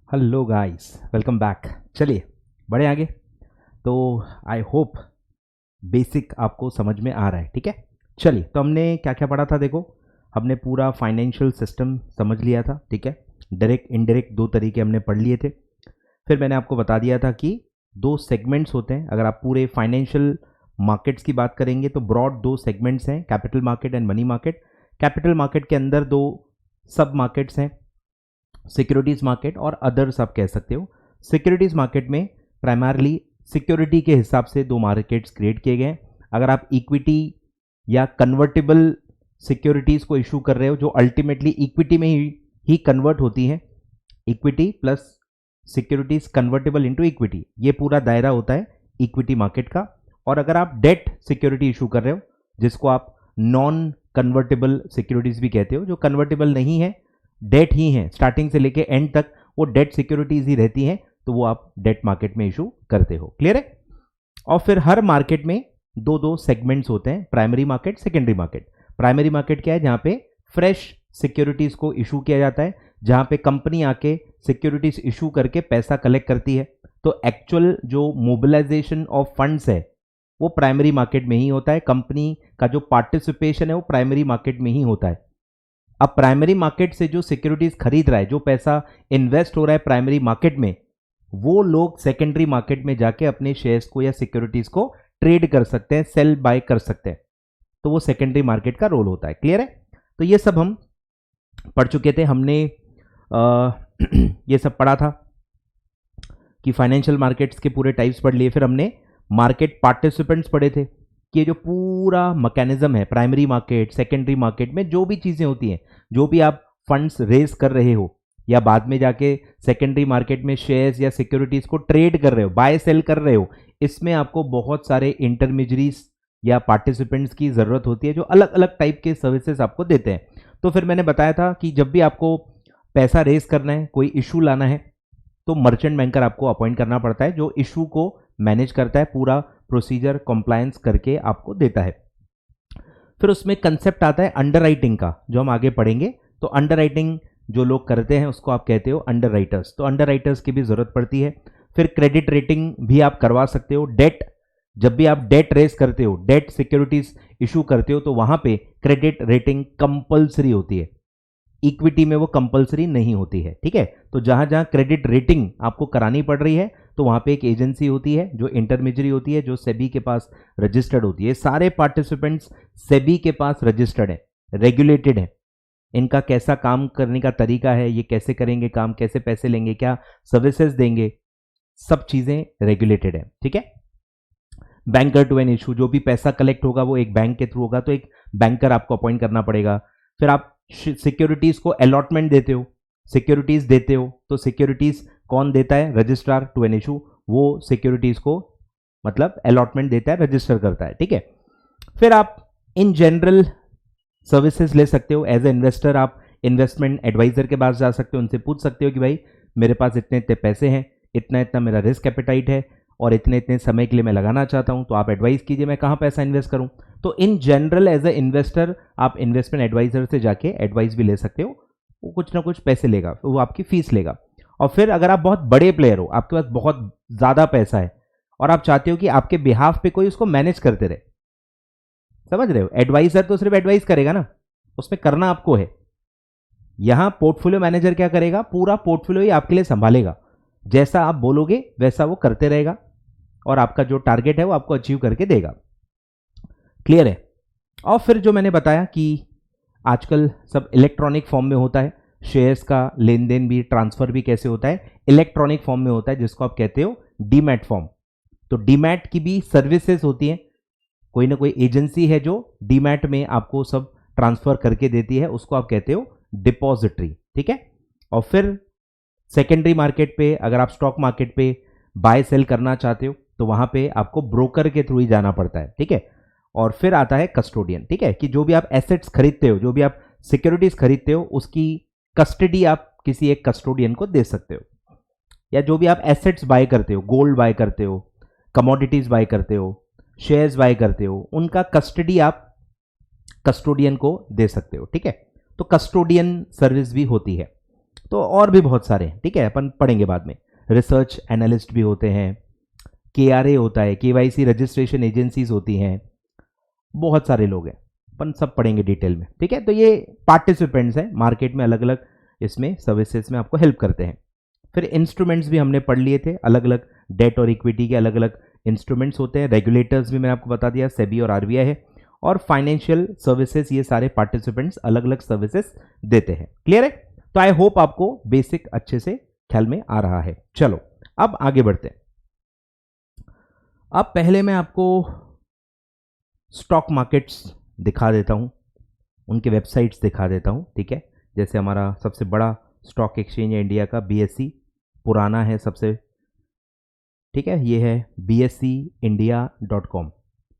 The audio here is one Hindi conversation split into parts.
Hello guys, welcome back. चलिए बढ़े आगे। तो आई होप बेसिक आपको समझ में आ रहा है। ठीक है, चलिए तो हमने क्या क्या पढ़ा था। देखो, हमने पूरा फाइनेंशियल सिस्टम समझ लिया था। ठीक है, डायरेक्ट इनडायरेक्ट दो तरीके हमने पढ़ लिए थे। फिर मैंने आपको बता दिया था कि दो सेगमेंट्स होते हैं। अगर आप पूरे फाइनेंशियल मार्केट्स की बात करेंगे तो ब्रॉड दो सेगमेंट्स हैं, capital market and money market. Capital market के अंदर दो सब मार्केट्स हैं, सिक्योरिटीज मार्केट और अदर्स आप कह सकते हो। सिक्योरिटीज मार्केट में प्राइमरली सिक्योरिटी के हिसाब से दो मार्केट्स क्रिएट किए गए हैं। अगर आप इक्विटी या कन्वर्टेबल सिक्योरिटीज को इशू कर रहे हो जो अल्टीमेटली इक्विटी में ही कन्वर्ट होती है, equity plus securities convertible into equity, ये पूरा दायरा होता है इक्विटी मार्केट का। और अगर आप डेट सिक्योरिटी इशू कर रहे हो जिसको आप नॉन कन्वर्टेबल सिक्योरिटीज भी कहते हो, जो कन्वर्टेबल नहीं है, डेट ही है, स्टार्टिंग से लेके एंड तक वो डेट सिक्योरिटीज ही रहती हैं, तो वो आप डेट मार्केट में इशू करते हो। क्लियर है? और फिर हर मार्केट में दो दो सेगमेंट्स होते हैं, primary market, secondary market. Primary market क्या है? जहां पे फ्रेश सिक्योरिटीज को इशू किया जाता है, जहां पे कंपनी आके सिक्योरिटीज इशू करके पैसा कलेक्ट करती है। तो एक्चुअल जो मोबिलाइजेशन ऑफ फंड्स है वो प्राइमरी मार्केट में ही होता है। कंपनी का जो पार्टिसिपेशन है वो प्राइमरी मार्केट में ही होता है। अब प्राइमरी मार्केट से जो सिक्योरिटीज खरीद रहा है, जो पैसा इन्वेस्ट हो रहा है प्राइमरी मार्केट में, वो लोग सेकेंडरी मार्केट में जाके अपने शेयर्स को या सिक्योरिटीज को ट्रेड कर सकते हैं, सेल बाय कर सकते हैं। तो वो सेकेंडरी मार्केट का रोल होता है। क्लियर है? तो ये सब हम पढ़ चुके थे। हमने ये सब पढ़ा था कि फाइनेंशियल मार्केट्स के पूरे टाइप्स पढ़ लिए। फिर हमने मार्केट पार्टिसिपेंट्स पढ़े थे कि ये जो पूरा मैकेनिज्म है प्राइमरी मार्केट सेकेंडरी मार्केट में, जो भी चीजें होती हैं, जो भी आप फंड्स रेज कर रहे हो या बाद में जाके सेकेंडरी मार्केट में शेयर्स या सिक्योरिटीज को ट्रेड कर रहे हो, बाय सेल कर रहे हो, इसमें आपको बहुत सारे इंटरमीडियरीज या पार्टिसिपेंट्स की जरूरत होती है जो अलग अलग टाइप के सर्विसेज आपको देते हैं। तो फिर मैंने बताया था कि जब भी आपको पैसा रेज करना है, कोई इशू लाना है, तो मर्चेंट बैंकर आपको अपॉइंट करना पड़ता है जो इशू को मैनेज करता है, पूरा प्रोसीजर कंप्लायंस करके आपको देता है। फिर उसमें कंसेप्ट आता है अंडरराइटिंग का, जो हम आगे पढ़ेंगे। तो अंडरराइटिंग जो लोग करते हैं उसको आप कहते हो अंडरराइटर्स। तो अंडरराइटर्स की भी जरूरत पड़ती है। फिर क्रेडिट रेटिंग भी आप करवा सकते हो। डेट, जब भी आप डेट रेस करते हो, डेट सिक्योरिटीज इशू करते हो, तो वहां पे क्रेडिट रेटिंग कंपल्सरी होती है। इक्विटी में वो कंपल्सरी नहीं होती है। ठीक है, तो जहां जहां क्रेडिट रेटिंग आपको करानी पड़ रही है तो वहां पे एक एजेंसी होती है जो इंटरमीडियरी होती है, जो सेबी के पास रजिस्टर्ड होती है। सारे पार्टिसिपेंट्स सेबी के पास रजिस्टर्ड है, रेगुलेटेड है। इनका कैसा काम करने का तरीका है, ये कैसे करेंगे काम, कैसे पैसे लेंगे, क्या सर्विसेज देंगे, सब चीजें रेगुलेटेड है। ठीक है, बैंकर टू एन इशू, जो भी पैसा कलेक्ट होगा वो एक बैंक के थ्रू होगा, तो एक बैंकर आपको अपॉइंट करना पड़ेगा। फिर आप सिक्योरिटीज को अलॉटमेंट देते हो, सिक्योरिटीज देते हो, तो सिक्योरिटीज कौन देता है? रजिस्ट्रार टू एन इशू, वो सिक्योरिटीज को मतलब अलॉटमेंट देता है, रजिस्टर करता है। ठीक है, फिर आप इन जनरल सर्विसेज ले सकते हो। एज ए इन्वेस्टर आप इन्वेस्टमेंट एडवाइजर के पास जा सकते हो, उनसे पूछ सकते हो कि भाई मेरे पास इतने इतने पैसे हैं, इतना इतना मेरा रिस्क एपेटाइट है और इतने इतने समय के लिए मैं लगाना चाहता हूं, तो आप एडवाइस कीजिए मैं कहां पैसा इन्वेस्ट करूं। तो in general as a investor आप इन्वेस्टमेंट एडवाइजर से जाके एडवाइस भी ले सकते हो। वो कुछ ना कुछ पैसे लेगा, वो आपकी फीस लेगा। और फिर अगर आप बहुत बड़े प्लेयर हो, आपके पास बहुत ज्यादा पैसा है और आप चाहते हो कि आपके बिहाफ पे कोई उसको मैनेज करते रहे, समझ रहे हो? एडवाइजर तो सिर्फ एडवाइस करेगा ना, उसमें करना आपको है। यहां पोर्टफोलियो मैनेजर क्या करेगा? पूरा पोर्टफोलियो ही आपके लिए संभालेगा। जैसा आप बोलोगे वैसा वो करते रहेगा और आपका जो टारगेट है वो आपको अचीव करके देगा। क्लियर है? और फिर जो मैंने बताया कि आजकल सब इलेक्ट्रॉनिक फॉर्म में होता है, शेयर्स का लेन देन भी, ट्रांसफर भी कैसे होता है? इलेक्ट्रॉनिक फॉर्म में होता है, जिसको आप कहते हो डीमैट फॉर्म। तो डीमैट की भी सर्विसेज होती हैं, कोई ना कोई एजेंसी है जो डीमैट में आपको सब ट्रांसफर करके देती है, उसको आप कहते हो डिपॉजिटरी। ठीक है, और फिर सेकेंडरी मार्केट पे अगर आप स्टॉक मार्केट पे बाय सेल करना चाहते हो तो वहां पे आपको ब्रोकर के थ्रू ही जाना पड़ता है। ठीक है, और फिर आता है कस्टोडियन। ठीक है, कि जो भी आप एसेट्स खरीदते हो, जो भी आप सिक्योरिटीज खरीदते हो, उसकी कस्टडी आप किसी एक कस्टोडियन को दे सकते हो। या जो भी आप एसेट्स बाय करते हो, गोल्ड बाय करते हो, कमोडिटीज बाय करते हो, शेयर्स बाय करते हो, उनका कस्टडी आप कस्टोडियन को दे सकते हो। ठीक है, तो कस्टोडियन सर्विस भी होती है। तो और भी बहुत सारे हैं, ठीक है, अपन पढ़ेंगे बाद में। रिसर्च एनालिस्ट भी होते हैं, KRA होता है, KYC रजिस्ट्रेशन एजेंसीज होती हैं, बहुत सारे लोग हैं, अपन सब पढ़ेंगे डिटेल में, ठीक है। तो ये पार्टिसिपेंट्स हैं मार्केट में, अलग अलग इसमें सर्विसेज में आपको हेल्प करते हैं। फिर इंस्ट्रूमेंट्स भी हमने पढ़ लिए थे, अलग अलग डेट और इक्विटी के अलग अलग इंस्ट्रूमेंट्स होते हैं। रेगुलेटर्स भी मैंने आपको बता दिया, सेबी और RBI है। और फाइनेंशियल सर्विसेज, ये सारे पार्टिसिपेंट्स अलग अलग सर्विसेज देते हैं। क्लियर है? तो आई होप आपको बेसिक अच्छे से ख्याल में आ रहा है। चलो अब आगे बढ़ते हैं। अब पहले मैं आपको स्टॉक मार्केट्स दिखा देता हूं, उनके वेबसाइट्स दिखा देता हूं, ठीक है। जैसे हमारा सबसे बड़ा स्टॉक एक्सचेंज है इंडिया का, BSE, पुराना है सबसे, ठीक है। ये है bseindia.com।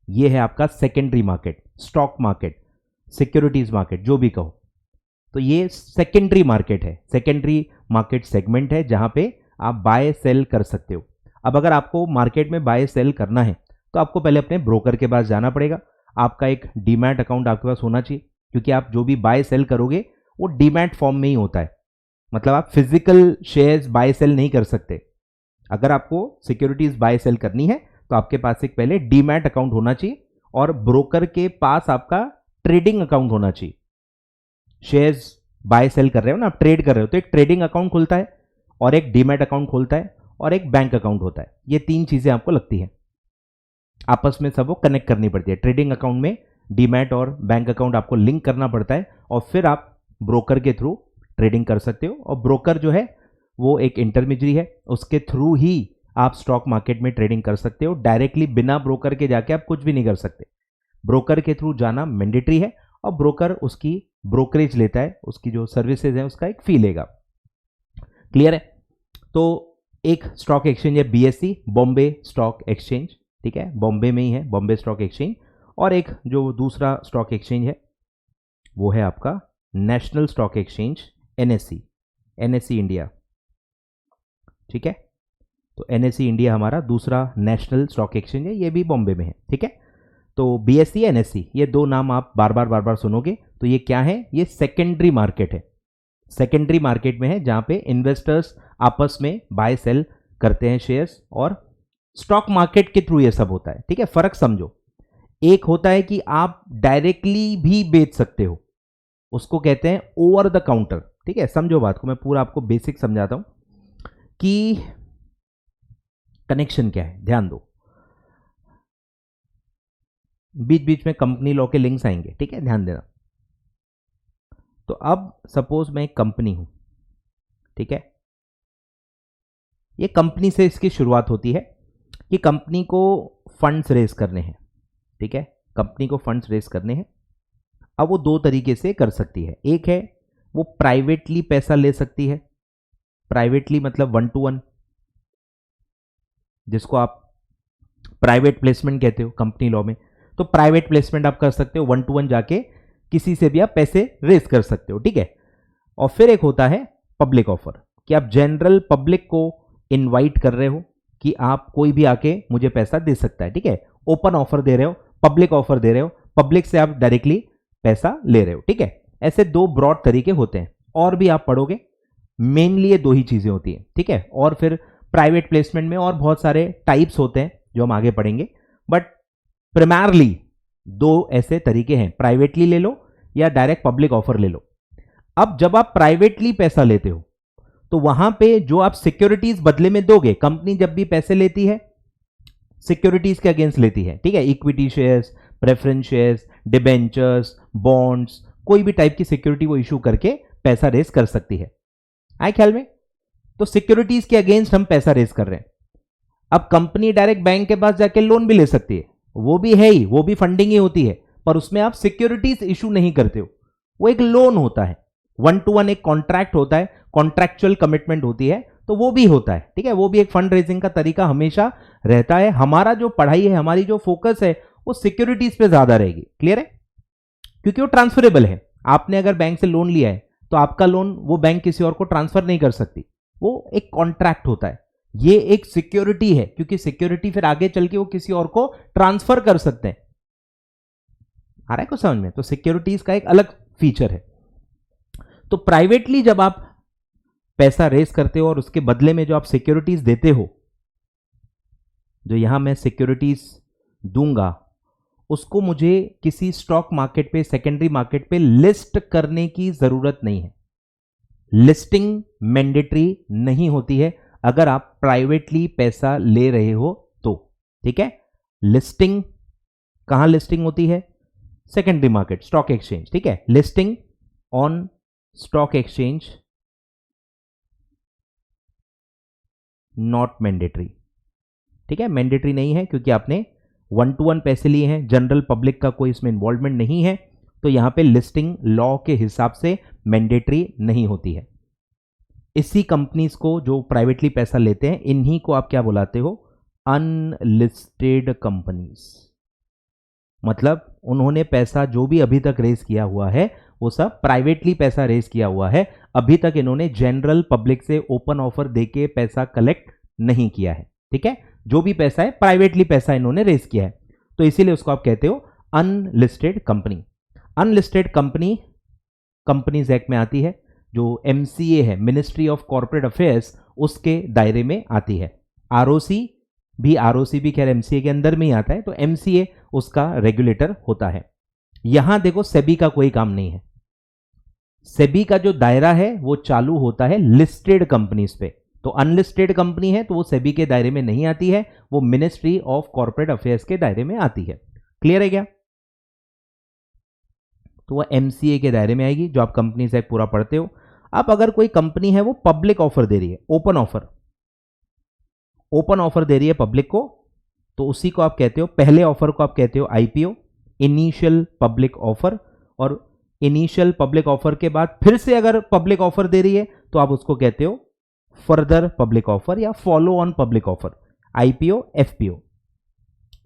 ये है आपका secondary market, stock market, securities market, जो भी कहो। तो ये सेकेंडरी मार्केट है, सेकेंडरी मार्केट सेगमेंट है जहां पे आप बाय सेल कर सकते हो। अब अगर आपको मार्केट में बाय सेल करना है तो आपको पहले अपने ब्रोकर के पास जाना पड़ेगा। आपका एक डीमैट अकाउंट आपके पास होना चाहिए, क्योंकि आप जो भी बाय सेल करोगे वो डीमैट फॉर्म में ही होता है। मतलब आप फिजिकल शेयर्स बाय सेल नहीं कर सकते। अगर आपको सिक्योरिटीज बाय सेल करनी है तो आपके पास एक पहले डीमैट अकाउंट होना चाहिए और ब्रोकर के पास आपका ट्रेडिंग अकाउंट होना चाहिए। शेयर्स बाय सेल कर रहे हो ना, आप ट्रेड कर रहे हो, तो एक ट्रेडिंग अकाउंट खुलता है और एक डीमैट अकाउंट खुलता है और एक बैंक अकाउंट होता है। ये तीन चीजें आपको लगती हैं, आपस में सब वो कनेक्ट करनी पड़ती है। ट्रेडिंग अकाउंट में डीमैट और बैंक अकाउंट आपको लिंक करना पड़ता है और फिर आप ब्रोकर के थ्रू ट्रेडिंग कर सकते हो। और ब्रोकर जो है वो एक इंटरमीडिएट है, उसके थ्रू ही आप स्टॉक मार्केट में ट्रेडिंग कर सकते हो। डायरेक्टली बिना ब्रोकर के जाके आप कुछ भी नहीं कर सकते। ब्रोकर के थ्रू जाना मैंडेटरी है और ब्रोकर उसकी ब्रोकरेज लेता है, उसकी जो सर्विसेज है उसका एक फी लेगा। क्लियर है? तो एक स्टॉक एक्सचेंज है BSE, बॉम्बे स्टॉक एक्सचेंज, ठीक है, बॉम्बे में ही है, बॉम्बे स्टॉक एक्सचेंज। और एक जो दूसरा स्टॉक एक्सचेंज है वो है आपका national stock exchange, NSE India, ठीक है। तो NSE इंडिया हमारा दूसरा नेशनल स्टॉक एक्सचेंज है, ये भी बॉम्बे में है, ठीक है। तो BSE, NSE, ये दो नाम आप बार बार सुनोगे। तो ये क्या है? ये सेकेंडरी मार्केट है, सेकेंडरी मार्केट में है जहां पे इन्वेस्टर्स आपस में बाय सेल करते हैं शेयर्स, और स्टॉक मार्केट के थ्रू ये सब होता है, ठीक है। फर्क समझो, एक होता है कि आप डायरेक्टली भी बेच सकते हो, उसको कहते हैं ओवर द काउंटर, ठीक है। समझो बात को, मैं पूरा आपको बेसिक समझाता हूं कि कनेक्शन क्या है, ध्यान दो। बीच बीच में कंपनी लॉ के लिंक्स आएंगे, ठीक है, ध्यान देना। तो अब सपोज मैं एक कंपनी हूं, ठीक है। ये कंपनी से इसकी शुरुआत होती है कि कंपनी को फंड्स रेज करने हैं, ठीक है, कंपनी को फंड्स रेज करने हैं। अब वो दो तरीके से कर सकती है। एक है वो प्राइवेटली पैसा ले सकती है, प्राइवेटली मतलब 1 to 1, जिसको आप प्राइवेट प्लेसमेंट कहते हो कंपनी लॉ में। तो प्राइवेट प्लेसमेंट आप कर सकते हो, 1 to 1 जाके किसी से भी आप पैसे रेज कर सकते हो, ठीक है। और फिर एक होता है पब्लिक ऑफर, कि आप जनरल पब्लिक को इनवाइट कर रहे हो कि आप कोई भी आके मुझे पैसा दे सकता है, ठीक है। ओपन ऑफर दे रहे हो, पब्लिक ऑफर दे रहे हो, पब्लिक से आप डायरेक्टली पैसा ले रहे हो, ठीक है। ऐसे दो ब्रॉड तरीके होते हैं, और भी आप पढ़ोगे, मेनली ये दो ही चीजें होती हैं, ठीक है। और फिर प्राइवेट प्लेसमेंट में और बहुत सारे टाइप्स होते हैं जो हम आगे पढ़ेंगे, बट प्राइमरली दो ऐसे तरीके हैं, प्राइवेटली ले लो या डायरेक्ट पब्लिक ऑफर ले लो। अब जब आप प्राइवेटली पैसा लेते हो तो वहां पे जो आप सिक्योरिटीज बदले में दोगे, कंपनी जब भी पैसे लेती है सिक्योरिटीज के अगेंस्ट लेती है, ठीक है। Equity shares, preference shares, debentures, bonds, कोई भी टाइप की सिक्योरिटी वो इशू करके पैसा रेज कर सकती है। आए ख्याल में? तो सिक्योरिटीज के अगेंस्ट हम पैसा रेज कर रहे हैं। अब कंपनी डायरेक्ट बैंक के पास जाके लोन भी ले सकती है, वो भी है ही, वो भी फंडिंग ही होती है, पर उसमें आप सिक्योरिटीज इशू नहीं करते हो, वो एक लोन होता है। 1 to 1 एक कॉन्ट्रैक्ट होता है, कॉन्ट्रैक्चुअल कमिटमेंट होती है, तो वो भी होता है, ठीक है। वो भी एक फंड रेजिंग का तरीका हमेशा रहता है। हमारा जो पढ़ाई है, हमारी जो फोकस है वो सिक्योरिटीज पे ज्यादा रहेगी। क्लियर है? क्योंकि वो ट्रांसफरेबल है। आपने अगर बैंक से लोन लिया है तो आपका लोन वो बैंक किसी और को ट्रांसफर नहीं कर सकती, वो एक कॉन्ट्रैक्ट होता है। ये एक सिक्योरिटी है, क्योंकि सिक्योरिटी फिर आगे चल के वो किसी और को ट्रांसफर कर सकते हैं। आ रहा है कुछ समझ में? तो सिक्योरिटीज का एक अलग फीचर है। तो प्राइवेटली जब आप पैसा रेस करते हो और उसके बदले में जो आप सिक्योरिटीज देते हो, जो यहां मैं सिक्योरिटीज दूंगा, उसको मुझे किसी स्टॉक मार्केट पे, सेकेंडरी मार्केट पे लिस्ट करने की जरूरत नहीं है। लिस्टिंग मैंडेटरी नहीं होती है अगर आप प्राइवेटली पैसा ले रहे हो तो, ठीक है। लिस्टिंग कहां लिस्टिंग होती है? सेकेंडरी मार्केट, स्टॉक एक्सचेंज, ठीक है। Listing on stock exchange not mandatory, ठीक है। मैंडेटरी नहीं है क्योंकि आपने 1-to-1 पैसे लिए हैं, जनरल पब्लिक का कोई इसमें इन्वॉल्वमेंट नहीं है, तो यहां पे लिस्टिंग लॉ के हिसाब से मैंडेटरी नहीं होती है। इसी कंपनीज को जो प्राइवेटली पैसा लेते हैं, इन्हीं को आप क्या बुलाते हो? Unlisted companies. मतलब उन्होंने पैसा जो भी अभी तक रेज किया हुआ है वो सब प्राइवेटली पैसा रेज किया हुआ है, अभी तक इन्होंने जनरल पब्लिक से ओपन ऑफर देके पैसा कलेक्ट नहीं किया है, ठीक है। जो भी पैसा है प्राइवेटली पैसा इन्होंने रेज किया है, तो इसीलिए उसको आप कहते हो unlisted company. Unlisted company companies act में आती है, जो एमसीए है, मिनिस्ट्री ऑफ कॉर्पोरेट अफेयर्स, उसके दायरे में आती है। आरओसी भी खैर एमसीए के अंदर में ही आता है, तो एमसीए उसका रेगुलेटर होता है। यहां देखो सेबी का कोई काम नहीं है। सेबी का जो दायरा है वो चालू होता है लिस्टेड कंपनीज पे, तो अनलिस्टेड कंपनी है तो वो सेबी के दायरे में नहीं आती है, वो मिनिस्ट्री ऑफ कॉर्पोरेट अफेयर्स के दायरे में आती है। क्लियर है क्या? तो वह एमसीए के दायरे में आएगी, जो आप कंपनीज एक्ट पूरा पढ़ते हो। अब अगर कोई कंपनी है वो पब्लिक ऑफर दे रही है, ओपन ऑफर दे रही है पब्लिक को, तो उसी को आप कहते हो, पहले ऑफर को आप कहते हो आईपीओ, इनिशियल पब्लिक ऑफर। और इनिशियल पब्लिक ऑफर के बाद फिर से अगर पब्लिक ऑफर दे रही है तो आप उसको कहते हो फर्दर पब्लिक ऑफर या follow on public offer, IPO, FPO.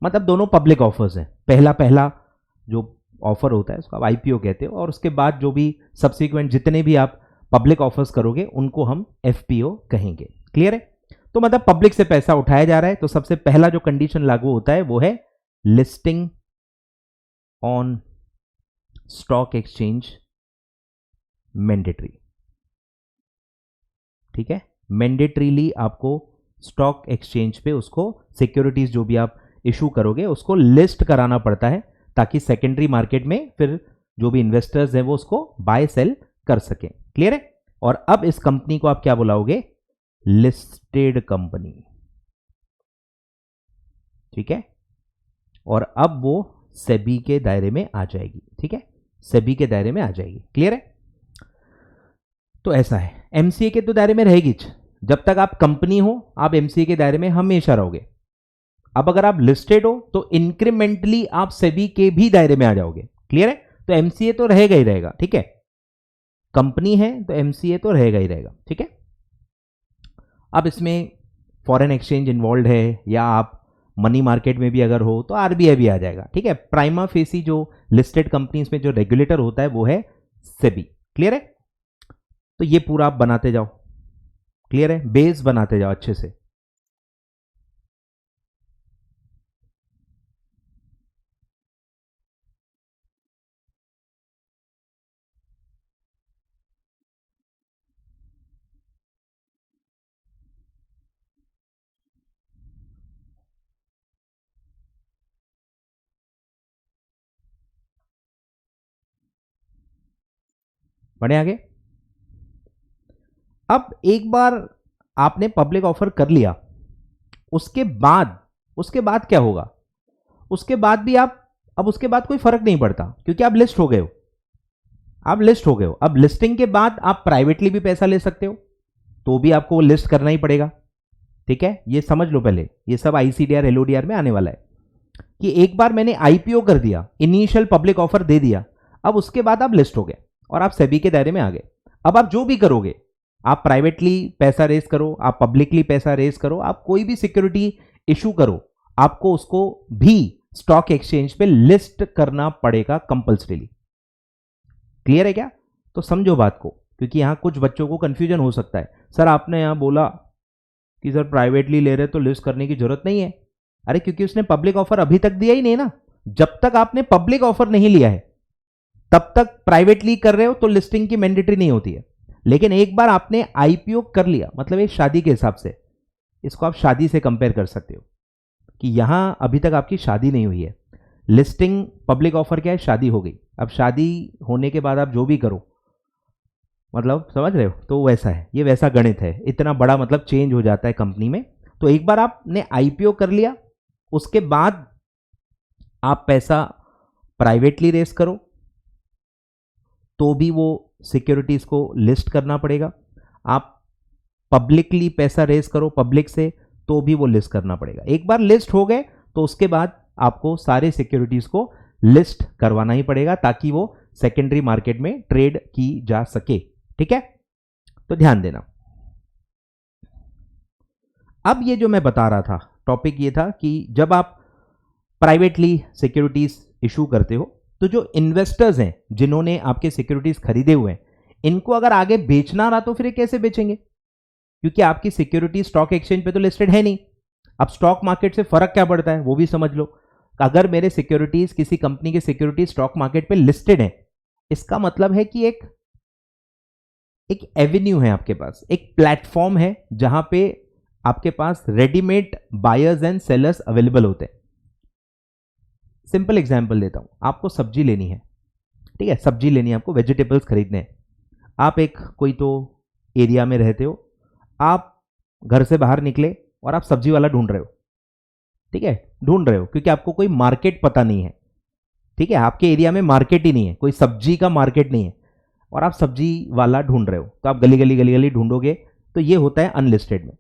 मतलब दोनों पब्लिक ऑफर्स हैं। पहला जो ऑफर होता है उसको आप आईपीओ कहते हो, और उसके बाद जो भी सब्सिक्वेंट जितने भी आप पब्लिक ऑफर्स करोगे उनको हम एफपीओ कहेंगे। क्लियर है? तो मतलब पब्लिक से पैसा उठाया जा रहा है, तो सबसे पहला जो कंडीशन लागू होता है वो है listing on stock exchange mandatory, ठीक है। मैंडेटरीली आपको स्टॉक एक्सचेंज पे उसको सिक्योरिटीज जो भी आप इशू करोगे उसको लिस्ट कराना पड़ता है, ताकि सेकेंडरी मार्केट में फिर जो भी इन्वेस्टर्स हैं वो उसको बाय सेल कर सकें। क्लियर है? और अब इस कंपनी को आप क्या बुलाओगे? लिस्टेड कंपनी, ठीक है। और अब वो सेबी के दायरे में आ जाएगी, ठीक है, सेबी के दायरे में आ जाएगी। क्लियर है? तो ऐसा है, एमसीए के तो दायरे में रहेगी। जब तक आप कंपनी हो आप एमसीए के दायरे में हमेशा रहोगे। अब अगर आप लिस्टेड हो तो इंक्रीमेंटली आप सेबी के भी दायरे में आ जाओगे। क्लियर है? तो एमसीए तो रहेगा ही रहेगा, ठीक है। कंपनी है तो एमसीए तो रहेगा ही रहेगा, ठीक है। अब इसमें फॉरेन एक्सचेंज इन्वॉल्व है, या आप मनी मार्केट में भी अगर हो तो आरबीआई भी आ जाएगा, ठीक है। प्राइमा फेसी जो लिस्टेड कंपनीज में जो रेगुलेटर होता है वो है सेबी। क्लियर है? तो ये पूरा आप बनाते जाओ। क्लियर है? बेस बनाते जाओ अच्छे से। बढ़े आगे। अब एक बार आपने पब्लिक ऑफर कर लिया, उसके बाद क्या होगा? उसके बाद भी आप, अब उसके बाद कोई फर्क नहीं पड़ता क्योंकि आप लिस्ट हो गए हो। अब लिस्टिंग के बाद आप प्राइवेटली भी पैसा ले सकते हो, तो भी आपको लिस्ट करना ही पड़ेगा, ठीक है। ये समझ लो पहले, ये सब आईसीडीआर एलओडीआर में आने वाला है कि एक बार मैंने आईपीओ कर दिया, इनिशियल पब्लिक ऑफर दे दिया, अब उसके बाद आप लिस्ट हो गए और आप सेबी के दायरे में आ गए। अब आप जो भी करोगे, आप प्राइवेटली पैसा रेज करो, आप पब्लिकली पैसा रेज करो, आप कोई भी सिक्योरिटी इशू करो, आपको उसको भी स्टॉक एक्सचेंज पे लिस्ट करना पड़ेगा कंपल्सरीली। क्लियर है क्या? तो समझो बात को, क्योंकि यहां कुछ बच्चों को कंफ्यूजन हो सकता है। सर आपने यहां बोला कि सर प्राइवेटली ले रहे तो लिस्ट करने की जरूरत नहीं है। अरे क्योंकि उसने पब्लिक ऑफर अभी तक दिया ही नहीं ना। जब तक आपने पब्लिक ऑफर नहीं लिया है तब तक प्राइवेटली कर रहे हो तो लिस्टिंग की मैंडेटरी नहीं होती है। लेकिन एक बार आपने आईपीओ कर लिया, मतलब एक शादी के हिसाब से, इसको आप शादी से कंपेयर कर सकते हो कि यहां अभी तक आपकी शादी नहीं हुई है, लिस्टिंग पब्लिक ऑफर क्या है, शादी हो गई, अब शादी होने के बाद आप जो भी करो, मतलब समझ रहे हो, तो वैसा है, ये वैसा गणित है, इतना बड़ा मतलब चेंज हो जाता है कंपनी में। तो एक बार आपने आईपीओ कर लिया, उसके बाद आप पैसा प्राइवेटली रेस करो तो भी वो सिक्योरिटीज को लिस्ट करना पड़ेगा, आप पब्लिकली पैसा रेस करो पब्लिक से तो भी वो लिस्ट करना पड़ेगा। एक बार लिस्ट हो गए तो उसके बाद आपको सारे सिक्योरिटीज को लिस्ट करवाना ही पड़ेगा ताकि वो सेकेंडरी मार्केट में ट्रेड की जा सके, ठीक है। तो ध्यान देना। अब ये जो मैं बता रहा था टॉपिक ये था कि जब आप प्राइवेटली सिक्योरिटीज इशू करते हो तो जो इन्वेस्टर्स हैं जिन्होंने आपके सिक्योरिटीज खरीदे हुए हैं, इनको अगर आगे बेचना रहा तो फिर कैसे बेचेंगे, क्योंकि आपकी सिक्योरिटी स्टॉक एक्सचेंज पे तो लिस्टेड है नहीं। अब स्टॉक मार्केट से फर्क क्या पड़ता है वो भी समझ लो। अगर मेरे सिक्योरिटीज किसी कंपनी के सिक्योरिटीज स्टॉक मार्केट पे लिस्टेड है, इसका मतलब है कि एक एवेन्यू है आपके पास, एक प्लेटफॉर्म है जहां पे आपके पास readymade buyers and sellers available होते हैं। सिंपल एग्जांपल देता हूं, आपको सब्जी लेनी है, ठीक है, सब्जी लेनी है, आपको वेजिटेबल्स खरीदने हैं, आप एक कोई तो एरिया में रहते हो, आप घर से बाहर निकले और आप सब्जी वाला ढूंढ रहे हो, ठीक है, ढूंढ रहे हो क्योंकि आपको कोई मार्केट पता नहीं है, ठीक है, आपके एरिया में मार्केट ही नहीं है, कोई सब्जी का मार्केट नहीं है और आप सब्जी वाला ढूंढ रहे हो, तो आप गली गली गली गली ढूंढोगे, तो ये होता है अनलिस्टेड में।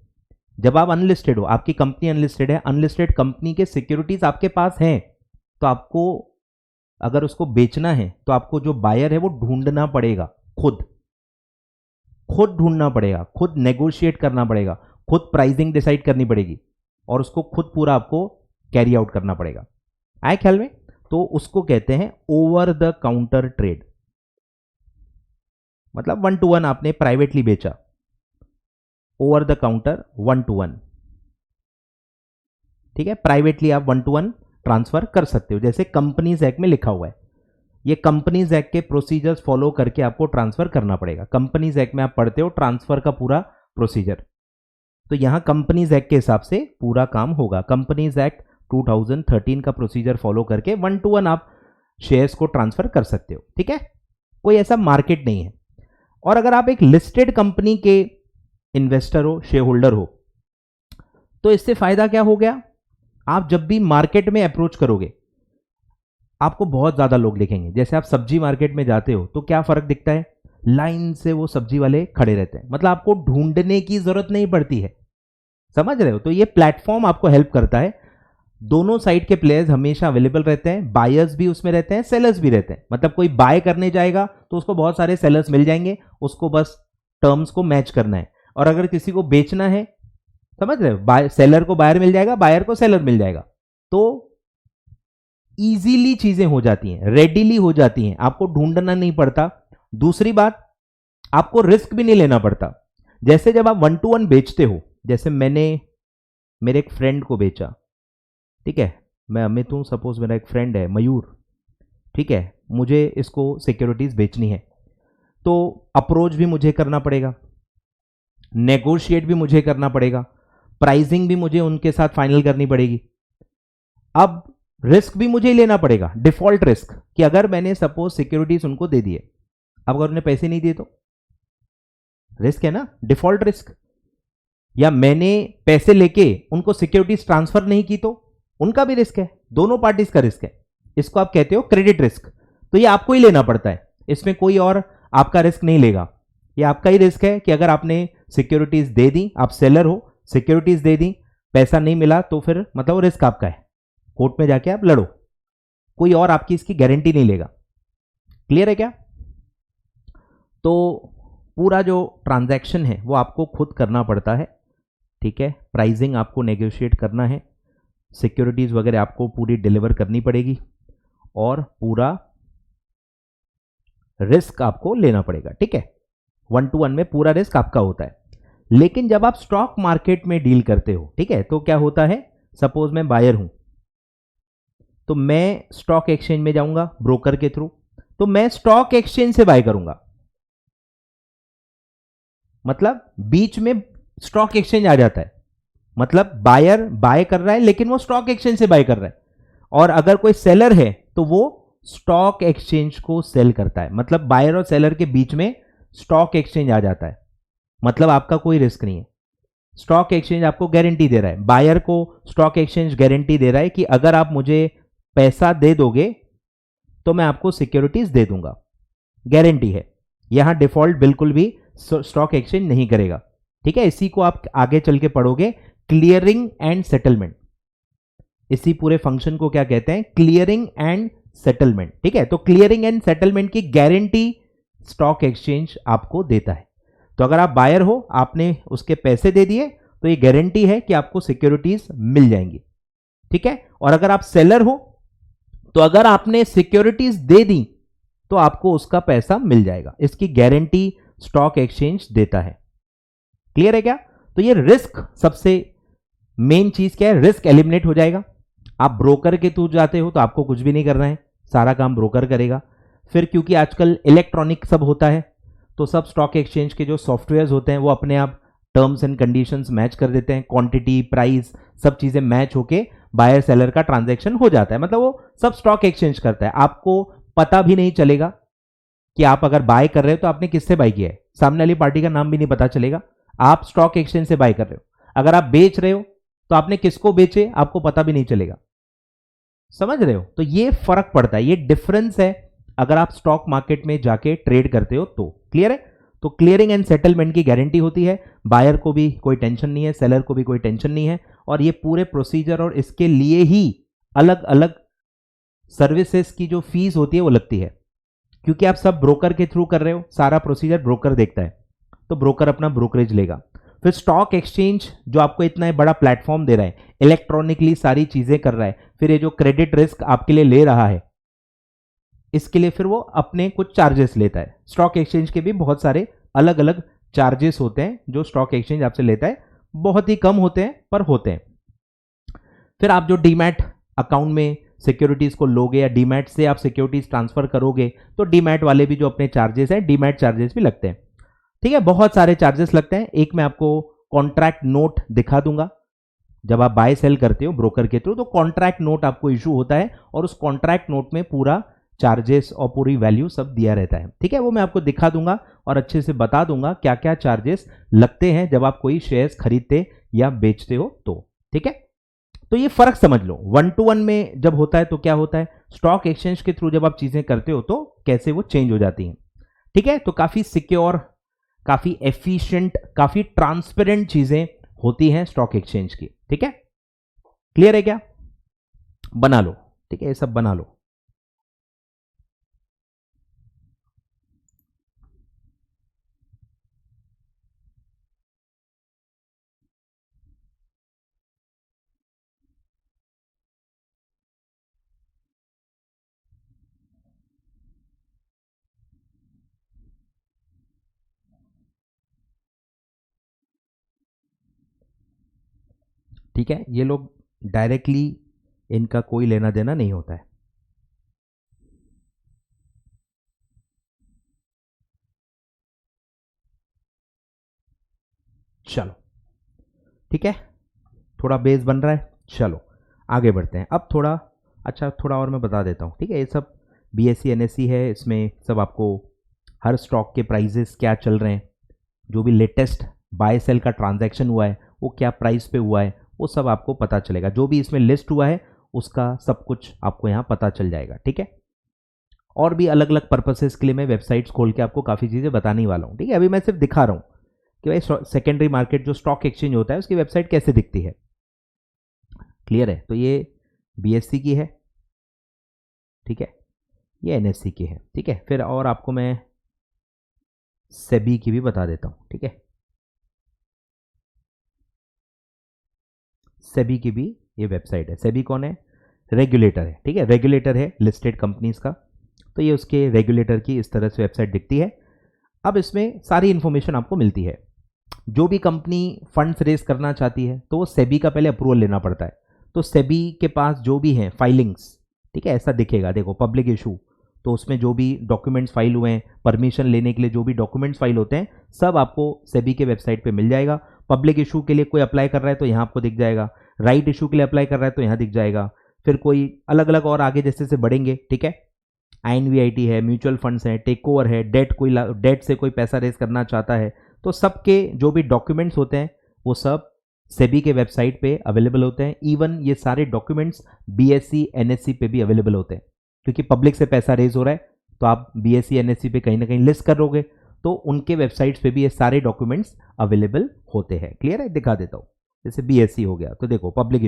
जब आप अनलिस्टेड हो, आपकी कंपनी अनलिस्टेड है, अनलिस्टेड कंपनी के सिक्योरिटीज आपके पास हैं, तो आपको अगर उसको बेचना है तो आपको जो बायर है वो ढूंढना पड़ेगा, खुद ढूंढना पड़ेगा, खुद नेगोशिएट करना पड़ेगा, खुद प्राइसिंग डिसाइड करनी पड़ेगी और उसको खुद पूरा आपको कैरी आउट करना पड़ेगा। आए ख्याल में? तो उसको कहते हैं ओवर द काउंटर ट्रेड, मतलब 1 to 1 आपने प्राइवेटली बेचा, ओवर द काउंटर 1 to 1, ठीक है, प्राइवेटली आप 1 to 1 ट्रांसफर कर सकते हो, जैसे कंपनीज एक्ट में लिखा हुआ है, ये कंपनीज एक्ट के प्रोसीजर्स फॉलो करके आपको ट्रांसफर करना पड़ेगा। कंपनीज एक्ट में आप पढ़ते हो ट्रांसफर का पूरा प्रोसीजर, तो यहां कंपनीज एक्ट के हिसाब से पूरा काम होगा। कंपनीज एक्ट 2013 का प्रोसीजर फॉलो करके 1 to 1 आप शेयर्स को ट्रांसफर कर सकते हो, ठीक है, कोई ऐसा मार्केट नहीं है। और अगर आप एक लिस्टेड कंपनी के इन्वेस्टर हो, शेयर होल्डर हो, तो इससे फायदा क्या हो गया, आप जब भी मार्केट में अप्रोच करोगे आपको बहुत ज्यादा लोग दिखेंगे। जैसे आप सब्जी मार्केट में जाते हो तो क्या फर्क दिखता है, लाइन से वो सब्जी वाले खड़े रहते हैं, मतलब आपको ढूंढने की जरूरत नहीं पड़ती है, समझ रहे हो। तो ये प्लेटफॉर्म आपको हेल्प करता है, दोनों साइड के प्लेयर्स हमेशा अवेलेबल रहते हैं, बायर्स भी उसमें रहते हैं, सेलर्स भी रहते हैं, मतलब कोई बाय करने जाएगा तो उसको बहुत सारे सेलर्स मिल जाएंगे, उसको बस टर्म्स को मैच करना है। और अगर किसी को बेचना है, समझ रहे हो, सेलर को बायर मिल जाएगा, बायर को सेलर मिल जाएगा, तो इजीली चीजें हो जाती हैं, रेडीली हो जाती हैं, आपको ढूंढना नहीं पड़ता। दूसरी बात, आपको रिस्क भी नहीं लेना पड़ता। जैसे जब आप 1 to 1 बेचते हो, जैसे मैंने मेरे एक फ्रेंड को बेचा, ठीक है, मैं अमित हूं, सपोज मेरा एक फ्रेंड है मयूर, ठीक है, मुझे इसको सिक्योरिटीज बेचनी है, तो अप्रोच भी मुझे करना पड़ेगा, नेगोशिएट भी मुझे करना पड़ेगा, प्राइसिंग भी मुझे उनके साथ फाइनल करनी पड़ेगी। अब रिस्क भी मुझे ही लेना पड़ेगा, डिफॉल्ट रिस्क, कि अगर मैंने सपोज सिक्योरिटीज उनको दे दिए, अब अगर उन्हें पैसे नहीं दिए तो रिस्क है ना, डिफॉल्ट रिस्क। या मैंने पैसे लेके उनको सिक्योरिटीज ट्रांसफर नहीं की तो उनका भी रिस्क है, दोनों पार्टीज का रिस्क है, इसको आप कहते हो क्रेडिट रिस्क। तो ये आपको ही लेना पड़ता है, इसमें कोई और आपका रिस्क नहीं लेगा, ये आपका ही रिस्क है कि अगर आपने सिक्योरिटीज दे दी, आप सेलर हो, सिक्योरिटीज दे दी, पैसा नहीं मिला तो फिर मतलब रिस्क आपका है, कोर्ट में जाके आप लड़ो, कोई और आपकी इसकी गारंटी नहीं लेगा। क्लियर है क्या? तो पूरा जो ट्रांजैक्शन है वो आपको खुद करना पड़ता है, ठीक है, प्राइसिंग आपको नेगोशिएट करना है, सिक्योरिटीज वगैरह आपको पूरी डिलीवर करनी पड़ेगी और पूरा रिस्क आपको लेना पड़ेगा, ठीक है, 1 to 1 में पूरा रिस्क आपका होता है। लेकिन जब आप स्टॉक मार्केट में डील करते हो, ठीक है, तो क्या होता है, सपोज मैं बायर हूं, तो मैं स्टॉक एक्सचेंज में जाऊंगा ब्रोकर के थ्रू, तो मैं स्टॉक एक्सचेंज से बाय करूंगा, मतलब बीच में स्टॉक एक्सचेंज आ जाता है, मतलब बायर बाय कर रहा है लेकिन वो स्टॉक एक्सचेंज से बाय कर रहा है, और अगर कोई सेलर है तो वो स्टॉक एक्सचेंज को सेल करता है, मतलब बायर और सेलर के बीच में स्टॉक एक्सचेंज आ जाता है, मतलब आपका कोई रिस्क नहीं है। स्टॉक एक्सचेंज आपको गारंटी दे रहा है, बायर को स्टॉक एक्सचेंज गारंटी दे रहा है कि अगर आप मुझे पैसा दे दोगे तो मैं आपको सिक्योरिटीज दे दूंगा, गारंटी है। यहां डिफॉल्ट बिल्कुल भी स्टॉक एक्सचेंज नहीं करेगा, ठीक है। इसी को आप आगे चल के पढ़ोगे, क्लियरिंग एंड सेटलमेंट। इसी पूरे फंक्शन को क्या कहते हैं, क्लियरिंग एंड सेटलमेंट, ठीक है। तो क्लियरिंग एंड सेटलमेंट की गारंटी स्टॉक एक्सचेंज आपको देता है। तो अगर आप बायर हो, आपने उसके पैसे दे दिए, तो ये गारंटी है कि आपको सिक्योरिटीज मिल जाएंगी, ठीक है। और अगर आप सेलर हो तो अगर आपने सिक्योरिटीज दे दी तो आपको उसका पैसा मिल जाएगा, इसकी गारंटी स्टॉक एक्सचेंज देता है। क्लियर है क्या? तो ये रिस्क, सबसे मेन चीज क्या है, रिस्क एलिमिनेट हो जाएगा। आप ब्रोकर के थ्रू जाते हो तो आपको कुछ भी नहीं करना है, सारा काम ब्रोकर करेगा। फिर क्योंकि आजकल इलेक्ट्रॉनिक सब होता है, तो सब स्टॉक एक्सचेंज के जो सॉफ्टवेयर्स होते हैं वो अपने आप टर्म्स एंड कंडीशंस मैच कर देते हैं, क्वांटिटी, प्राइस, सब चीजें मैच होके बायर सेलर का ट्रांजैक्शन हो जाता है, मतलब वो सब स्टॉक एक्सचेंज करता है। आपको पता भी नहीं चलेगा कि आप अगर बाय कर रहे हो तो आपने किससे बाय किया है, सामने वाली पार्टी का नाम भी नहीं पता चलेगा, आप स्टॉक एक्सचेंज से बाय कर रहे हो। अगर आप बेच रहे हो तो आपने किसको बेचे आपको पता भी नहीं चलेगा, समझ रहे हो? तो ये फर्क पड़ता है, ये डिफरेंस है अगर आप स्टॉक मार्केट में जाके ट्रेड करते हो तो। क्लियर है? तो क्लियरिंग एंड सेटलमेंट की गारंटी होती है, बायर को भी कोई टेंशन नहीं है, सेलर को भी कोई टेंशन नहीं है, और ये पूरे प्रोसीजर और इसके लिए ही अलग अलग सर्विसेज की जो फीस होती है वो लगती है, क्योंकि आप सब ब्रोकर के थ्रू कर रहे हो, सारा प्रोसीजर ब्रोकर देखता है, तो ब्रोकर अपना ब्रोकरेज लेगा। फिर स्टॉक एक्सचेंज जो आपको इतना बड़ा प्लेटफॉर्म दे रहा है, इलेक्ट्रॉनिकली सारी चीजें कर रहा है, फिर ये जो क्रेडिट रिस्क आपके लिए ले रहा है, इसके लिए फिर वो अपने कुछ चार्जेस लेता है। स्टॉक एक्सचेंज के भी बहुत सारे अलग अलग चार्जेस होते हैं जो स्टॉक एक्सचेंज आपसे लेता है, बहुत ही कम होते हैं पर होते हैं। फिर आप जो डीमैट अकाउंट में सिक्योरिटीज को लोगे या डीमैट से आप सिक्योरिटीज ट्रांसफर करोगे, तो डीमैट वाले भी जो अपने चार्जेस हैं, डीमैट चार्जेस भी लगते हैं, ठीक है। बहुत सारे चार्जेस लगते हैं। एक मैं आपको कॉन्ट्रैक्ट नोट दिखा दूंगा, जब आप बाय सेल करते हो ब्रोकर के थ्रू तो कॉन्ट्रैक्ट नोट आपको इशू होता है, और उस कॉन्ट्रैक्ट नोट में पूरा चार्जेस और पूरी वैल्यू सब दिया रहता है, ठीक है। वो मैं आपको दिखा दूंगा और अच्छे से बता दूंगा क्या क्या चार्जेस लगते हैं जब आप कोई शेयर्स खरीदते या बेचते हो तो, ठीक है। तो ये फर्क समझ लो, 1 to 1 में जब होता है तो क्या होता है, स्टॉक एक्सचेंज के थ्रू जब आप चीजें करते हो तो कैसे वो चेंज हो जाती हैं, ठीक है। तो काफी सिक्योर, काफी एफिशिएंट, काफी ट्रांसपेरेंट चीजें होती हैं स्टॉक एक्सचेंज की, ठीक है। क्लियर है क्या? बना लो, ठीक है, ये सब बना लो। ठीक है, ये लोग डायरेक्टली, इनका कोई लेना देना नहीं होता है। चलो ठीक है, थोड़ा बेस बन रहा है, चलो आगे बढ़ते हैं। अब थोड़ा अच्छा, थोड़ा और मैं बता देता हूँ, ठीक है। ये सब बीएससी एनएससी है, इसमें सब आपको हर स्टॉक के प्राइजेस क्या चल रहे हैं, जो भी लेटेस्ट बाय सेल का ट्रांजैक्शन हुआ है वो क्या प्राइस पे हुआ है, वो सब आपको पता चलेगा। जो भी इसमें लिस्ट हुआ है उसका सब कुछ आपको यहाँ पता चल जाएगा, ठीक है। और भी अलग अलग पर्पसेस के लिए मैं वेबसाइट्स खोल के आपको काफ़ी चीज़ें बताने वाला हूँ, ठीक है। अभी मैं सिर्फ दिखा रहा हूँ कि भाई सेकेंडरी मार्केट जो स्टॉक एक्सचेंज होता है उसकी वेबसाइट कैसे दिखती है। क्लियर है? तो ये बीएससी की है, ठीक है, ये एनएससी की है, ठीक है। फिर और आपको मैं सेबी की भी बता देता हूँ, ठीक है। सेबी की भी ये वेबसाइट है। सेबी कौन है? रेगुलेटर है, ठीक है, रेगुलेटर है लिस्टेड कंपनीज का। तो ये उसके रेगुलेटर की इस तरह से वेबसाइट दिखती है। अब इसमें सारी इंफॉर्मेशन आपको मिलती है। जो भी कंपनी फंड्स रेज करना चाहती है तो वो सेबी का पहले अप्रूवल लेना पड़ता है। तो सेबी के पास जो भी है फाइलिंग्स, ठीक है, ऐसा दिखेगा, देखो पब्लिक इशू, तो उसमें जो भी डॉक्यूमेंट्स फाइल हुए हैं, परमिशन लेने के लिए जो भी डॉक्यूमेंट्स फाइल होते हैं, सब आपको सेबी के वेबसाइट पे मिल जाएगा। पब्लिक इशू के लिए कोई अप्लाई कर रहा है तो यहाँ आपको दिख जाएगा, राइट इशू के लिए अप्लाई कर रहा है तो यहाँ दिख जाएगा, फिर कोई अलग अलग और आगे जैसे जैसे बढ़ेंगे, ठीक है, INVIT है, म्यूचुअल फंड्स है, टेक ओवर है, डेट से कोई पैसा रेज करना चाहता है, तो सबके जो भी डॉक्यूमेंट्स होते हैं वो सब सेबी के वेबसाइट पे अवेलेबल होते हैं। इवन ये सारे डॉक्यूमेंट्स BSE NSE पे भी अवेलेबल होते हैं, क्योंकि पब्लिक से पैसा रेज हो रहा है तो आप BSE NSE पे कहीं ना कहीं लिस्ट करोगे तो उनके वेबसाइट्स पे भी ये सारे डॉक्यूमेंट्स अवेलेबल होते हैं। क्लियर है? दिखा देता हूँ। जैसे BSE हो गया तो देखो पब्लिक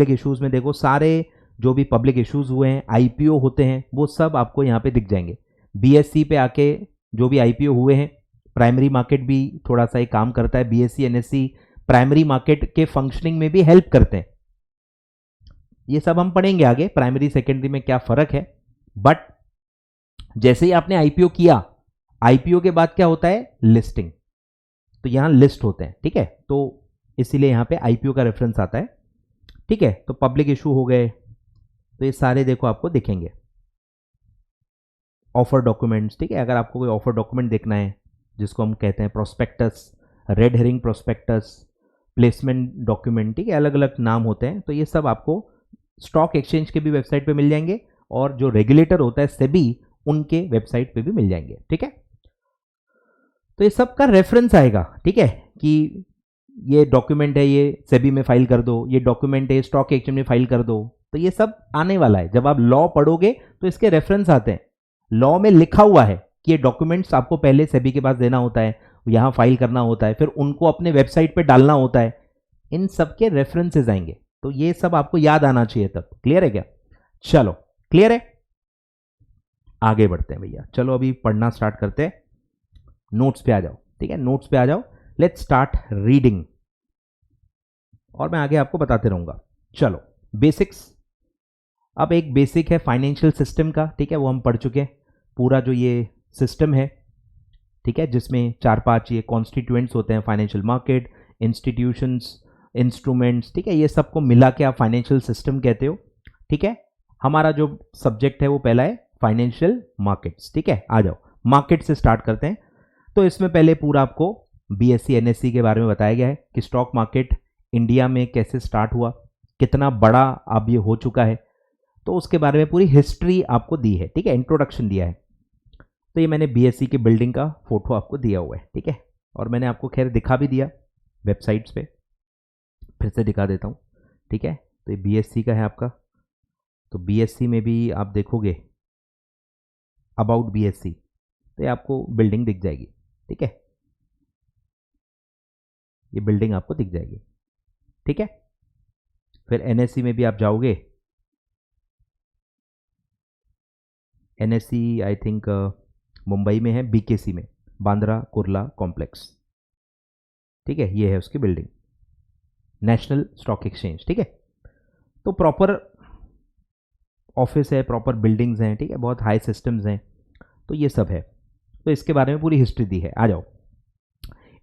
इशूज़ में देखो सारे जो भी पब्लिक इशूज़ हुए हैं, IPO होते हैं, वो सब आपको यहाँ पे दिख जाएंगे। BSE पे आके जो भी IPO हुए हैं, प्राइमरी मार्केट भी थोड़ा सा एक काम करता है, BSE NSE प्राइमरी मार्केट के फंक्शनिंग में भी हेल्प करते हैं। ये सब हम पढ़ेंगे आगे प्राइमरी सेकेंडरी में क्या फर्क है। बट जैसे ही आपने IPO किया, IPO के बाद क्या होता है? लिस्टिंग। तो यहां लिस्ट होते हैं, ठीक है, तो इसीलिए यहां पे IPO का रेफरेंस आता है, ठीक है। तो पब्लिक इशू हो गए, तो ये सारे देखो आपको दिखेंगे। ऑफर डॉक्यूमेंट्स, ठीक है, अगर आपको कोई ऑफर डॉक्यूमेंट देखना है जिसको हम कहते हैं prospectus, red herring prospectus, placement document, ठीक है, अलग अलग नाम होते हैं, तो ये सब आपको स्टॉक एक्सचेंज के भी वेबसाइट पे मिल जाएंगे और जो रेगुलेटर होता है सेबी, उनके वेबसाइट पे भी मिल जाएंगे, ठीक है। तो ये सब का रेफरेंस आएगा, ठीक है, कि ये डॉक्यूमेंट है, ये सेबी में फाइल कर दो, ये डॉक्यूमेंट है स्टॉक एक्सचेंज में फाइल कर दो, तो ये सब आने वाला है। जब आप लॉ पढ़ोगे तो इसके रेफरेंस आते हैं, लॉ में लिखा हुआ है कि ये डॉक्यूमेंट्स आपको पहले सेबी के पास देना होता है, यहां फाइल करना होता है, फिर उनको अपने वेबसाइट पे डालना होता है, इन सब के रेफरेंसेस आएंगे, तो ये सब आपको याद आना चाहिए तब। क्लियर है क्या? चलो क्लियर है, आगे बढ़ते हैं भैया। चलो अभी पढ़ना स्टार्ट करते हैं, नोट्स पे आ जाओ, ठीक है, नोट्स पे आ जाओ, लेट्स स्टार्ट रीडिंग, और मैं आगे आपको बताते रहूंगा। चलो बेसिक्स, अब एक बेसिक है फाइनेंशियल सिस्टम का, ठीक है, वो हम पढ़ चुके हैं। पूरा जो ये सिस्टम है, ठीक है, जिसमें 4-5 ये कॉन्स्टिट्यूएंट्स होते हैं, फाइनेंशियल मार्केट, इंस्टीट्यूशंस, इंस्ट्रूमेंट्स, ठीक है, ये सबको मिला के आप फाइनेंशियल सिस्टम कहते हो, ठीक है। हमारा जो सब्जेक्ट है वो पहला है फाइनेंशियल मार्केट्स, ठीक है। आ जाओ मार्केट से स्टार्ट करते हैं। तो इसमें पहले पूरा आपको BSE NSE के बारे में बताया गया है कि स्टॉक मार्केट इंडिया में कैसे स्टार्ट हुआ, कितना बड़ा अब ये हो चुका है, तो उसके बारे में पूरी हिस्ट्री आपको दी है, ठीक है, इंट्रोडक्शन दिया है। तो ये मैंने BSE की बिल्डिंग का फोटो आपको दिया हुआ है, ठीक है, और मैंने आपको खैर दिखा भी दिया वेबसाइट्स पे, फिर से दिखा देता हूँ, ठीक है। तो ये BSE का है आपका, तो BSE में भी आप देखोगे अबाउट BSE, तो ये आपको बिल्डिंग दिख जाएगी, ठीक है, ये बिल्डिंग आपको दिख जाएगी, ठीक है। फिर NSE में भी आप जाओगे, NSE आई थिंक मुंबई में है, BKC में, बांद्रा कुर्ला कॉम्प्लेक्स, ठीक है, ये है उसकी बिल्डिंग, नेशनल स्टॉक एक्सचेंज, ठीक है। तो प्रॉपर ऑफिस है, प्रॉपर बिल्डिंग्स हैं, ठीक है, बहुत हाई सिस्टम्स हैं, तो ये सब है, तो इसके बारे में पूरी हिस्ट्री दी है। आ जाओ,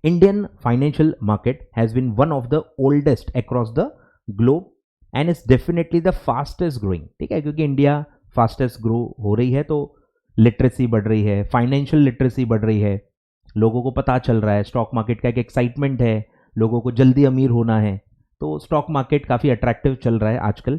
Indian financial market has been one of the oldest across the globe and is definitely the fastest growing, ठीक है, क्योंकि इंडिया फास्टेस्ट ग्रो हो रही है, तो लिटरेसी बढ़ रही है, फाइनेंशियल लिटरेसी बढ़ रही है, लोगों को पता चल रहा है, स्टॉक मार्केट का एक एक्साइटमेंट है, लोगों को जल्दी अमीर होना है, तो स्टॉक मार्केट काफ़ी अट्रैक्टिव चल रहा है आजकल।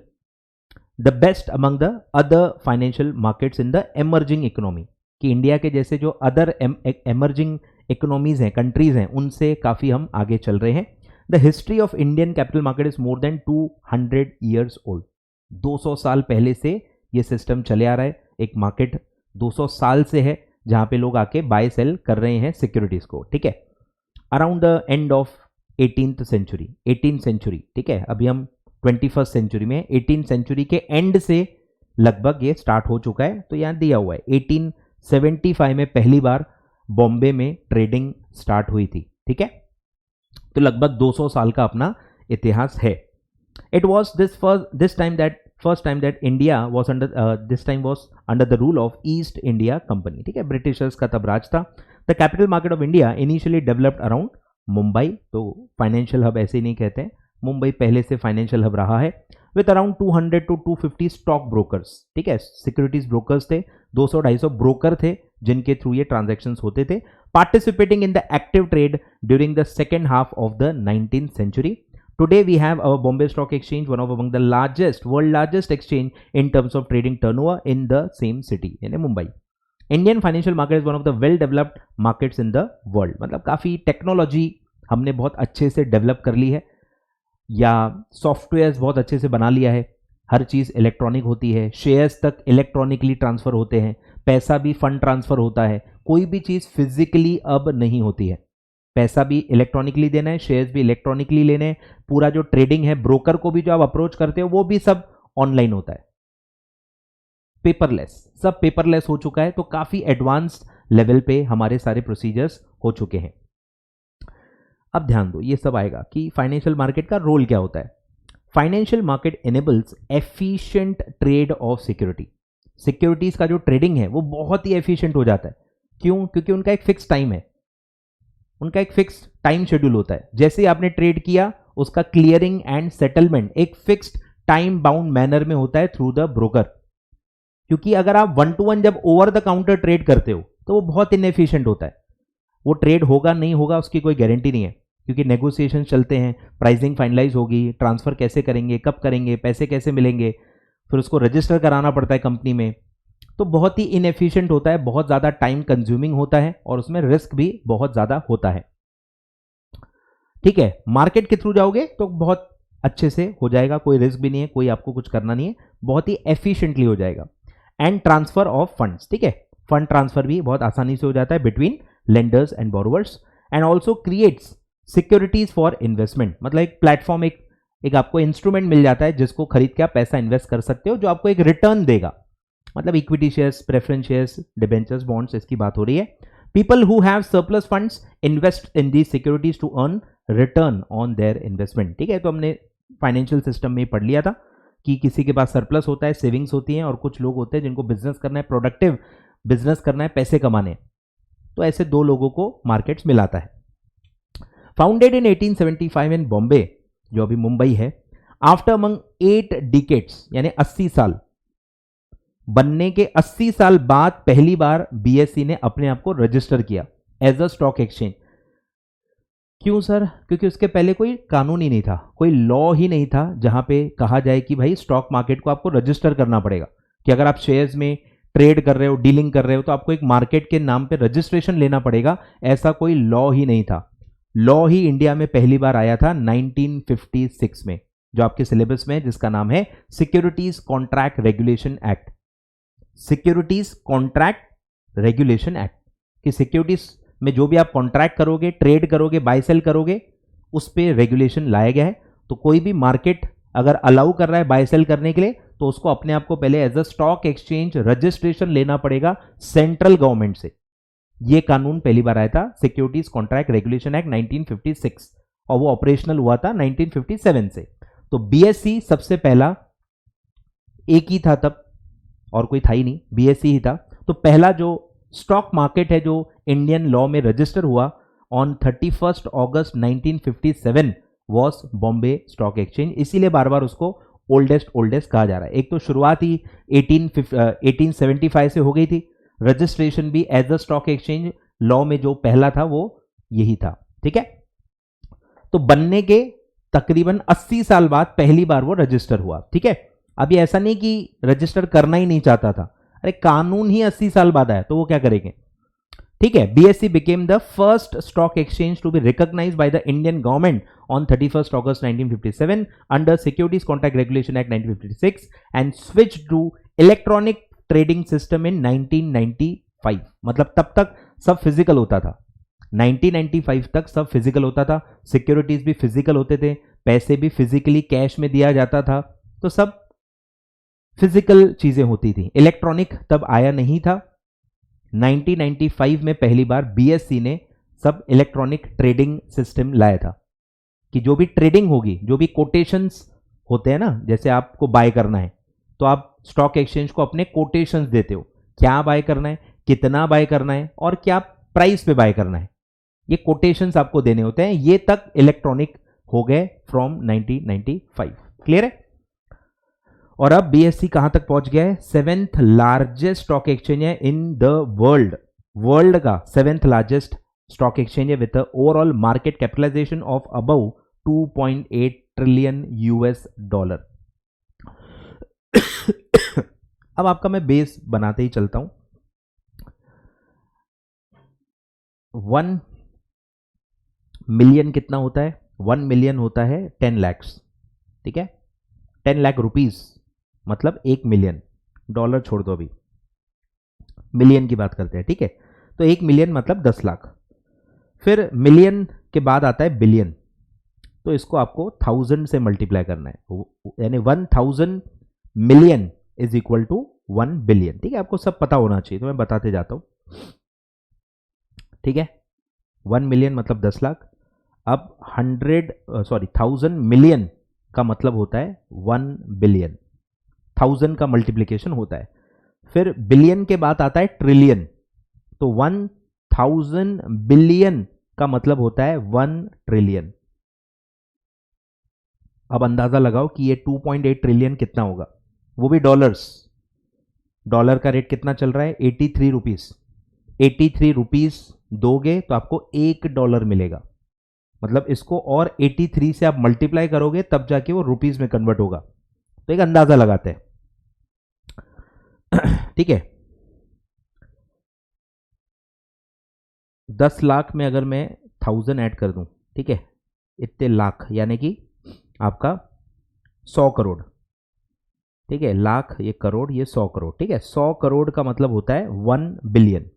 The best among the other financial markets in the emerging economy, कि इंडिया के जैसे जो अदर एमर्जिंग इकोनॉमीज हैं, कंट्रीज हैं, उनसे काफ़ी हम आगे चल रहे हैं। The history of Indian capital market is more than 200 years old, 200 साल पहले से ये सिस्टम चले आ रहा है। एक मार्केट 200 साल से है जहां पे लोग आके बाय सेल कर रहे हैं सिक्योरिटीज को, ठीक है। Around the end of 18th century, 18th century, ठीक है, अभी हम 21st सेंचुरी में, 18th सेंचुरी के एंड से लगभग ये स्टार्ट हो चुका है। तो यहाँ दिया हुआ है 1875 में पहली बार बॉम्बे में ट्रेडिंग स्टार्ट हुई थी, ठीक है, तो लगभग 200 साल का अपना इतिहास है। It was this time that first time that India was under this time was under the rule of east India company, ठीक है, ब्रिटिशर्स का तब राज था। The capital market of India initially developed around Mumbai, तो फाइनेंशियल हब ऐसे ही नहीं कहते हैं, मुंबई पहले से फाइनेंशियल हब रहा है। With around 200 to 250 stock brokers, ठीक है, सिक्योरिटीज ब्रोकर्स थे, 200-250 ब्रोकर थे जिनके थ्रू ये ट्रांजैक्शंस होते थे, participating in the active trade during the second half of the 19th century. Today we have our Bombay Stock Exchange, one of among the world largest exchange in terms of trading turnover in the same city, यानी Mumbai. Indian financial market is one of the well developed markets in the world. मतलब काफ़ी टेक्नोलॉजी हमने बहुत अच्छे से डेवलप कर ली है, या सॉफ्टवेयर्स बहुत अच्छे से बना लिया है, हर चीज़ इलेक्ट्रॉनिक होती है, शेयर्स तक इलेक्ट्रॉनिकली ट्रांसफ़र होते हैं, पैसा भी फंड ट्रांसफ़र होता है, कोई भी चीज़ फिजिकली अब नहीं होती है, पैसा भी इलेक्ट्रॉनिकली देना है, शेयर्स भी इलेक्ट्रॉनिकली लेने हैं, पूरा जो ट्रेडिंग है, ब्रोकर को भी जो आप अप्रोच करते हो वो भी सब ऑनलाइन होता है, पेपरलेस, सब पेपरलेस हो चुका है. तो काफ़ी एडवांस्ड लेवल पे हमारे सारे प्रोसीजर्स हो चुके हैं. अब ध्यान दो, ये सब आएगा कि फाइनेंशियल मार्केट का रोल क्या होता है. Financial market enables efficient trade off security. Securities का जो ट्रेडिंग है वो बहुत ही एफिशिएंट हो जाता है. क्यों? क्योंकि उनका एक फिक्स टाइम है, उनका एक फिक्स टाइम शेड्यूल होता है. जैसे ही आपने ट्रेड किया, उसका क्लियरिंग एंड सेटलमेंट एक फिक्स्ड टाइम बाउंड मैनर में होता है थ्रू द ब्रोकर. क्योंकि अगर आप 1-to-1 जब ओवर द काउंटर ट्रेड करते हो तो वो बहुत इनएफिशिएंट होता है. वो ट्रेड होगा नहीं होगा उसकी कोई गारंटी नहीं है, क्योंकि नेगोशिएशन चलते हैं, प्राइसिंग फाइनलाइज होगी, ट्रांसफर कैसे करेंगे, कब करेंगे, पैसे कैसे मिलेंगे, फिर उसको रजिस्टर कराना पड़ता है कंपनी में. तो बहुत ही इनएफिशिएंट होता है, बहुत ज़्यादा टाइम कंज्यूमिंग होता है और उसमें रिस्क भी बहुत ज़्यादा होता है. ठीक है, मार्केट के थ्रू जाओगे तो बहुत अच्छे से हो जाएगा, कोई रिस्क भी नहीं है, कोई आपको कुछ करना नहीं है, बहुत ही एफिशिएंटली हो जाएगा. एंड ट्रांसफर ऑफ फंड्स, ठीक है, फंड ट्रांसफर भी बहुत आसानी से हो जाता है between lenders and borrowers. And also creates securities for investment. मतलब एक प्लेटफॉर्म, एक आपको इंस्ट्रूमेंट मिल जाता है जिसको खरीद के आप पैसा इन्वेस्ट कर सकते हो, जो आपको एक रिटर्न देगा. मतलब equity shares, preference shares, debentures, bonds, इसकी बात हो रही है. People who have surplus funds invest in the securities to earn return on their investment. ठीक है, तो हमने फाइनेंशियल सिस्टम में पढ़ लिया था कि किसी के पास सरप्लस होता है, सेविंग्स होती हैं, और कुछ लोग होते हैं जिनको बिजनेस करना है, प्रोडक्टिव बिजनेस करना है, पैसे कमाने. तो ऐसे दो लोगों को मार्केट्स मिलाता है. फाउंडेड इन 1875 इन बॉम्बे, जो अभी मुंबई है, आफ्टर अमंग 8 डिकेड्स यानी 80 साल, बनने के 80 साल बाद पहली बार बीएसई ने अपने आप को रजिस्टर किया एज अ स्टॉक एक्सचेंज. क्यों सर? क्योंकि उसके पहले कोई कानून ही नहीं था, कोई लॉ ही नहीं था जहां पे कहा जाए कि भाई स्टॉक मार्केट को आपको रजिस्टर करना पड़ेगा, कि अगर आप शेयर्स में ट्रेड कर रहे हो, डीलिंग कर रहे हो, तो आपको एक मार्केट के नाम पे रजिस्ट्रेशन लेना पड़ेगा. ऐसा कोई लॉ ही नहीं था. लॉ ही इंडिया में पहली बार आया था 1956 में, जो आपके सिलेबस में है, जिसका नाम है securities contract regulation act. Securities contract regulation act, कि सिक्योरिटीज में जो भी आप कॉन्ट्रैक्ट करोगे, ट्रेड करोगे, बाय सेल करोगे, उस पर रेगुलेशन लाया गया है. तो कोई भी मार्केट अगर अलाउ कर रहा है बाय सेल करने के लिए, तो उसको अपने आप को पहले as a stock exchange registration लेना पड़ेगा सेंट्रल गवर्नमेंट से. ये कानून पहली बार आया था, सिक्योरिटीज कॉन्ट्रैक्ट रेगुलेशन एक्ट 1956, और वो ऑपरेशनल हुआ था 1957 से. तो बीएसई सबसे पहला, एक ही था तब, और कोई था ही नहीं, बीएसई ही था. तो पहला जो स्टॉक मार्केट है जो इंडियन लॉ में रजिस्टर हुआ on 31 August 1957 was Bombay stock exchange. इसीलिए बार बार उसको ओल्डेस्ट कहा जा रहा है. एक तो शुरुआत ही 1875 से हो गई थी, रजिस्ट्रेशन भी as a stock exchange law में जो पहला था वो यही था. ठीक है, तो बनने के तकरीबन 80 साल बाद पहली बार वो रजिस्टर हुआ. ठीक है, अभी ऐसा नहीं कि रजिस्टर करना ही नहीं चाहता था, अरे कानून ही 80 साल बाद आया तो वो क्या करेंगे. ठीक है, BSE became the first stock exchange to be recognized by the Indian government on 31 August 1957 under securities contract regulation act 1956 and switch to electronic trading system in 1995. मतलब तब तक सब फिजिकल होता था, 1995 तक सब फिजिकल होता था, सिक्योरिटीज भी फिजिकल होते थे, पैसे भी फिजिकली कैश में दिया जाता था, तो सब फिजिकल चीजें होती थी. इलेक्ट्रॉनिक तब आया नहीं था. 1995 में पहली बार बीएसई ने सब इलेक्ट्रॉनिक ट्रेडिंग सिस्टम लाया था, कि जो भी ट्रेडिंग होगी, जो भी कोटेशंस होते हैं ना, जैसे आपको बाय करना है तो आप स्टॉक एक्सचेंज को अपने कोटेशंस देते हो, क्या बाय करना है, कितना बाय करना है और क्या प्राइस पे बाय करना है, ये कोटेशंस आपको देने होते हैं. ये तक इलेक्ट्रॉनिक हो गए फ्रॉम 1995. क्लियर है? और अब बीएससी कहां तक पहुंच गया है? 7th लार्जेस्ट स्टॉक एक्सचेंज है इन द वर्ल्ड। वर्ल्ड का 7th लार्जेस्ट स्टॉक एक्सचेंज है with overall market capitalization of above 2.8 trillion US dollar. अब आपका मैं बेस बनाते ही चलता हूं। 1 मिलियन कितना होता है? 1 मिलियन होता है 10 लैक्स, ठीक है? 10 लाख रुपीस मतलब 1 मिलियन। डॉलर छोड़ दो, अभी मिलियन की बात करते हैं, ठीक है? तो 1 मिलियन मतलब 10 लाख। फिर मिलियन के बाद आता है बिलियन, तो इसको आपको 1000 से मल्टीप्लाई करना है, यानी 1000 million is equal to 1 billion, ठीक है? आपको सब पता होना चाहिए, तो मैं बताते जाता हूं, ठीक है? 1 मिलियन मतलब 10 लाख। अब 1000 मिलियन का मतलब होता है 1 बिलियन, 1000 का मल्टीप्लिकेशन होता है। फिर बिलियन के बाद आता है ट्रिलियन, तो 1000 बिलियन का मतलब होता है 1 ट्रिलियन। अब अंदाजा लगाओ कि ये 2.8 ट्रिलियन कितना होगा, वो भी डॉलर्स। डॉलर का रेट कितना चल रहा है? 83 रुपीस। 83 रुपीस दोगे तो आपको $1 मिलेगा, मतलब इसको और 83 से आप मल्टीप्लाई करोगे तब जाके वो रुपीस में कन्वर्ट होगा। तो एक अंदाजा लगाते हैं, ठीक है? 10 लाख में अगर मैं 1000 ऐड कर दूं, ठीक है, इतने लाख यानी कि आपका 100 करोड़, ठीक है? लाख ये करोड़, ये 100 करोड़, ठीक है? 100 करोड़ का मतलब होता है 1 बिलियन।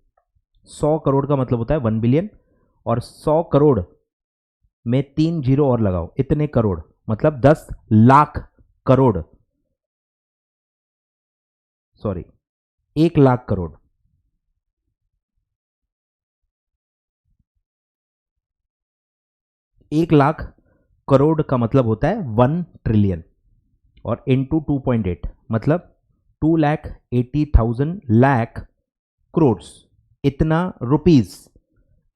100 करोड़ का मतलब होता है 1 बिलियन, और 100 करोड़ में 3 जीरो और लगाओ, इतने करोड़ मतलब 10 लाख करोड़, सॉरी 1 लाख करोड़। एक लाख करोड़ का मतलब होता है 1 ट्रिलियन, और इंटू 2.8 मतलब 2,80,000 लाख करोड़, इतना रुपीस।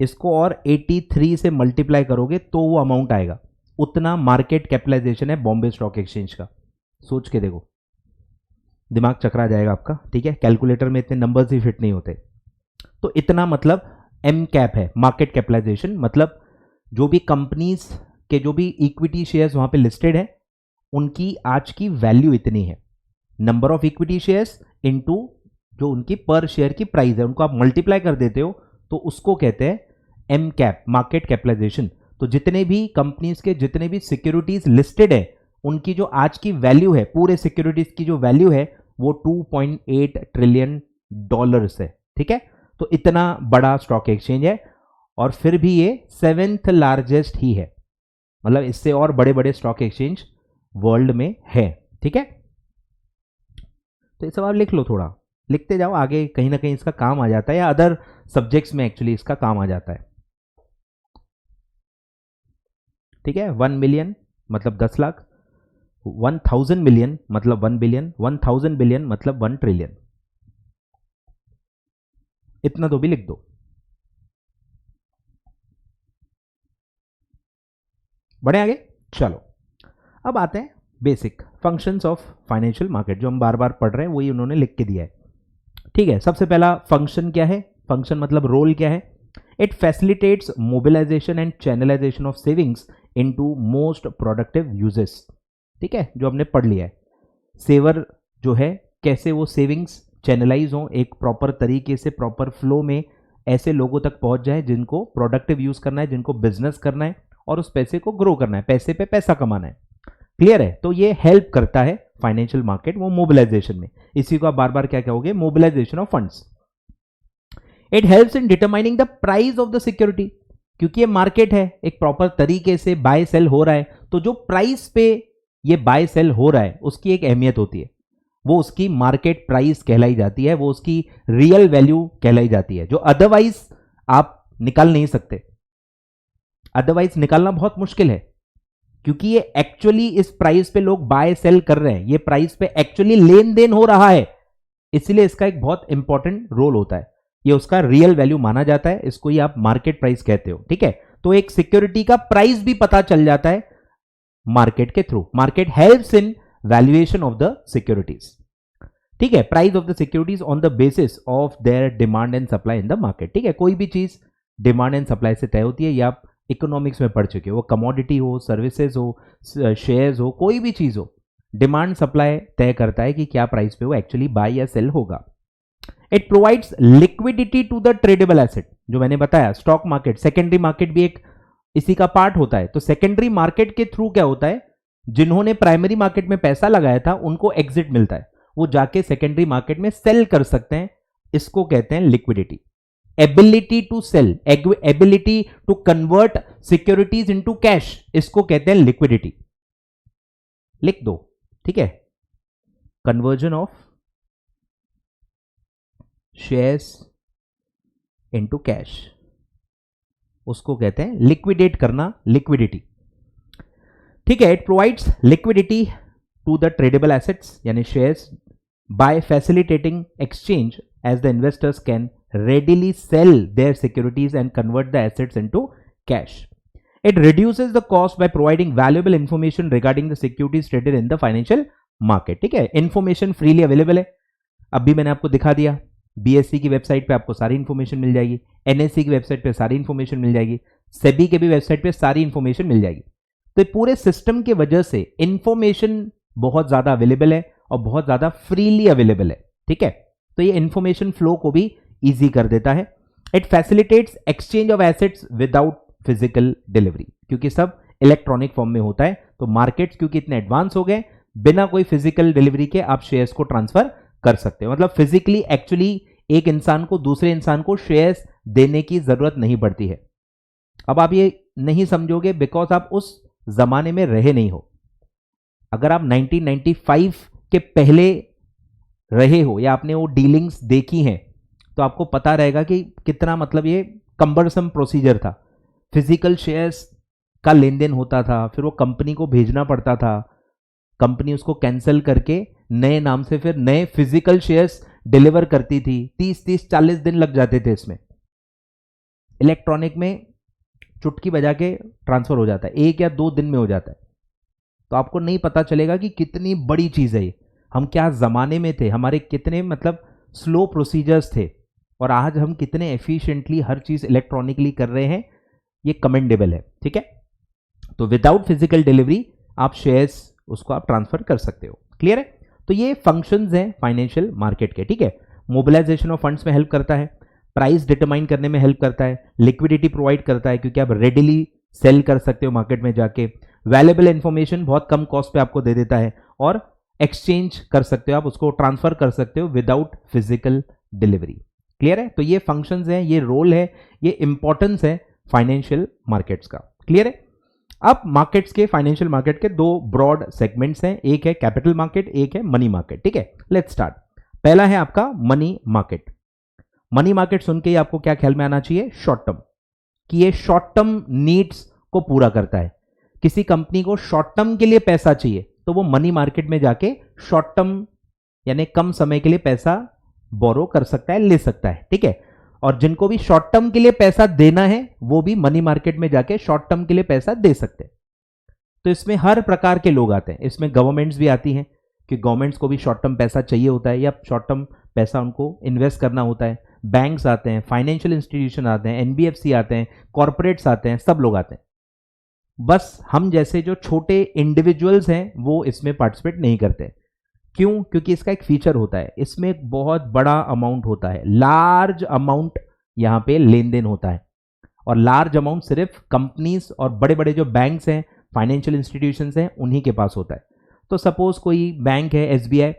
इसको और 83 से मल्टीप्लाई करोगे तो वो अमाउंट आएगा, उतना मार्केट कैपिटलाइजेशन है बॉम्बे स्टॉक एक्सचेंज का। सोच के देखो, दिमाग चकरा जाएगा आपका, ठीक है? कैलकुलेटर में इतने नंबर्स ही फिट नहीं होते। तो इतना मतलब एम कैप है, मार्केट कैपिटलाइजेशन, मतलब जो भी कंपनीज के जो भी इक्विटी शेयर्स वहां पे लिस्टेड है उनकी आज की वैल्यू इतनी है। Number of equity shares into जो उनकी पर शेयर की प्राइस है, उनको आप मल्टीप्लाई कर देते हो तो उसको कहते हैं एम कैप, मार्केट कैपिटलाइजेशन। तो जितने भी कंपनीज के जितने भी सिक्योरिटीज लिस्टेड है उनकी जो आज की वैल्यू है, पूरे सिक्योरिटीज की जो वैल्यू है वो 2.8 ट्रिलियन डॉलर्स है, ठीक है? तो इतना बड़ा स्टॉक एक्सचेंज है, और फिर भी ये 7th लार्जेस्ट ही है, मतलब इससे और बड़े बड़े स्टॉक एक्सचेंज वर्ल्ड में है, ठीक है? तो ये सब आप लिख लो, थोड़ा लिखते जाओ, आगे कहीं ना कहीं इसका काम आ जाता है, या अदर सब्जेक्ट्स में एक्चुअली इसका काम आ जाता है, ठीक है? 1 मिलियन मतलब 10 लाख, 1000 मिलियन मतलब 1 बिलियन, 1000 बिलियन मतलब 1 ट्रिलियन, इतना तो भी लिख दो। बढ़े आगे, चलो अब आते हैं basic functions of financial market, जो हम बार बार पढ़ रहे हैं वही उन्होंने लिख के दिया है, ठीक है? सबसे पहला फंक्शन क्या है? फंक्शन मतलब रोल क्या है? It facilitates mobilization and channelization of savings into most productive uses, ठीक है? जो हमने पढ़ लिया है, सेवर जो है कैसे वो सेविंग्स चैनलाइज हो एक प्रॉपर तरीके से, प्रॉपर फ्लो में ऐसे लोगों तक पहुंच जाए जिनको प्रोडक्टिव यूज करना है, जिनको बिजनेस करना है और उस पैसे को ग्रो करना है, पैसे पे पैसा कमाना है। क्लियर है? तो ये हेल्प करता है फाइनेंशियल मार्केट वो मोबिलाइजेशन में। इसी को आप बार बार क्या कहोगे? Mobilization of funds. It helps in determining the price of the security, क्योंकि ये मार्केट है, एक प्रॉपर तरीके से बाय सेल हो रहा है, तो जो प्राइस पे ये बाय सेल हो रहा है उसकी एक अहमियत होती है, वो उसकी मार्केट प्राइस कहलाई जाती है, वो उसकी रियल वैल्यू कहलाई जाती है, जो अदरवाइज आप निकाल नहीं सकते। अदरवाइज निकालना बहुत मुश्किल है, क्योंकि ये एक्चुअली इस प्राइस पे लोग बाय सेल कर रहे हैं, ये प्राइस पे एक्चुअली लेन देन हो रहा है, इसलिए इसका एक बहुत इंपॉर्टेंट रोल होता है, ये उसका रियल वैल्यू माना जाता है, इसको ही आप मार्केट प्राइस कहते हो, ठीक है? तो एक सिक्योरिटी का प्राइस भी पता चल जाता है मार्केट के through. Market helps in valuation of the securities, ठीक है, price of the securities on the basis of their demand and supply in the market, ठीक है, कोई भी चीज डिमांड एंड सप्लाई से तय होती है, या आप इकोनॉमिक्स में पढ़ चुके हो, वो कमोडिटी हो, सर्विसेज हो, शेयर्स हो, कोई भी चीज हो, डिमांड सप्लाई तय करता है कि क्या प्राइस पे वो एक्चुअली बाय या सेल होगा। It provides liquidity to the tradable asset, जो मैंने बताया स्टॉक मार्केट, सेकेंडरी मार्केट भी एक इसी का पार्ट होता है। तो सेकेंडरी मार्केट के थ्रू क्या होता है, जिन्होंने प्राइमरी मार्केट में पैसा लगाया था उनको एग्जिट मिलता है, वो जाके सेकेंडरी मार्केट में सेल कर सकते हैं, इसको कहते हैं liquidity. Ability to sell, ability to convert securities into cash, इसको कहते हैं लिक्विडिटी। लिख दो, ठीक है, conversion of shares into cash, उसको कहते हैं लिक्विडेट करना, लिक्विडिटी, ठीक है। It provides liquidity to the tradable assets यानी shares by facilitating exchange as the investors can readily sell their securities and convert the assets into cash. It reduces the cost by providing valuable information regarding the securities traded in the financial market, ठीक है, इंफॉर्मेशन फ्रीली अवेलेबल है। अभी मैंने आपको दिखा दिया, बीएससी की वेबसाइट पे आपको सारी इंफॉर्मेशन मिल जाएगी, एनएससी की वेबसाइट पे सारी इंफॉर्मेशन मिल जाएगी, सेबी के भी वेबसाइट पे सारी इंफॉर्मेशन मिल जाएगी। तो पूरे सिस्टम की वजह से इंफॉर्मेशन बहुत ज्यादा अवेलेबल है और बहुत ज्यादा फ्रीली अवेलेबल है, ठीक है। तो ये इंफॉर्मेशन फ्लो को भी इजी कर देता है। It facilitates exchange of assets without physical delivery, क्योंकि सब इलेक्ट्रॉनिक फॉर्म में होता है, तो मार्केट्स क्योंकि इतने एडवांस हो गए, बिना कोई फिजिकल डिलीवरी के आप शेयर्स को ट्रांसफर कर सकते हो। मतलब फिजिकली एक्चुअली एक इंसान को दूसरे इंसान को शेयर्स देने की जरूरत नहीं पड़ती है। अब आप ये नहीं समझोगे बिकॉज आप उस जमाने में रहे नहीं हो। अगर आप 1995 के पहले रहे हो या आपने वो डीलिंग्स देखी हैं तो आपको पता रहेगा कि कितना मतलब ये कंबरसम प्रोसीजर था। फिजिकल शेयर्स का लेन देन होता था, फिर वो कंपनी को भेजना पड़ता था, कंपनी उसको कैंसिल करके नए नाम से फिर नए फिजिकल शेयर्स डिलीवर करती थी। 30-40 दिन लग जाते थे इसमें। इलेक्ट्रॉनिक में चुटकी बजा के ट्रांसफर हो जाता है, 1 या 2 दिन में हो जाता है। तो आपको नहीं पता चलेगा कि कितनी बड़ी चीज है ये, हम क्या जमाने में थे, हमारे कितने मतलब स्लो प्रोसीजर्स थे, और आज हम कितने एफिशिएंटली हर चीज इलेक्ट्रॉनिकली कर रहे हैं, ये कमेंडेबल है, ठीक है। तो विदाउट फिजिकल डिलीवरी आप शेयर्स उसको आप ट्रांसफर कर सकते हो, क्लियर है। तो ये फंक्शंस हैं फाइनेंशियल मार्केट के, ठीक है। मोबिलाइजेशन ऑफ फंड्स में हेल्प करता है, प्राइस डिटरमाइन करने में हेल्प करता है, लिक्विडिटी प्रोवाइड करता है क्योंकि आप रेडिली सेल कर सकते हो मार्केट में जाके, वैल्यूएबल इंफॉर्मेशन बहुत कम कॉस्ट पे आपको दे देता है, और एक्सचेंज कर सकते हो आप, उसको ट्रांसफर कर सकते हो विदाउट फिजिकल डिलीवरी, क्लियर है। तो ये फंक्शंस हैं, ये रोल है, ये इंपॉर्टेंस है फाइनेंशियल मार्केट्स का, क्लियर है। अब मार्केट्स के, फाइनेंशियल मार्केट के 2 ब्रॉड सेगमेंट्स हैं, एक है कैपिटल मार्केट, एक है मनी मार्केट, ठीक है। Let's start. पहला है आपका मनी मार्केट। मनी मार्केट सुन के ही आपको क्या ख्याल में आना चाहिए, शॉर्ट टर्म, कि ये शॉर्ट टर्म नीड्स को पूरा करता है। किसी कंपनी को शॉर्ट टर्म के लिए पैसा चाहिए तो वो मनी मार्केट में जाके शॉर्ट टर्म यानी कम समय के लिए पैसा बोरो कर सकता है, ले सकता है, ठीक है। और जिनको भी शॉर्ट टर्म के लिए पैसा देना है वो भी मनी मार्केट में जाके शॉर्ट टर्म के लिए पैसा दे सकते हैं। तो इसमें हर प्रकार के लोग आते हैं, इसमें गवर्नमेंट्स भी आती हैं कि गवर्नमेंट्स को भी शॉर्ट टर्म पैसा चाहिए होता है या शॉर्ट टर्म पैसा उनको इन्वेस्ट करना होता है, बैंक्स आते हैं, फाइनेंशियल इंस्टीट्यूशन आते हैं, एनबीएफसी आते हैं, कॉर्पोरेट्स आते हैं, सब लोग आते हैं। बस हम जैसे जो छोटे इंडिविजुअल्स हैं वो इसमें पार्टिसिपेट नहीं करते। क्यों? क्योंकि इसका एक फीचर होता है, इसमें एक बहुत बड़ा अमाउंट होता है, लार्ज अमाउंट यहां पे लेन देन होता है, और लार्ज अमाउंट सिर्फ कंपनीज और बड़े बड़े जो बैंक्स हैं, फाइनेंशियल इंस्टीट्यूशंस हैं, उन्हीं के पास होता है। तो सपोज कोई बैंक है एसबीआई,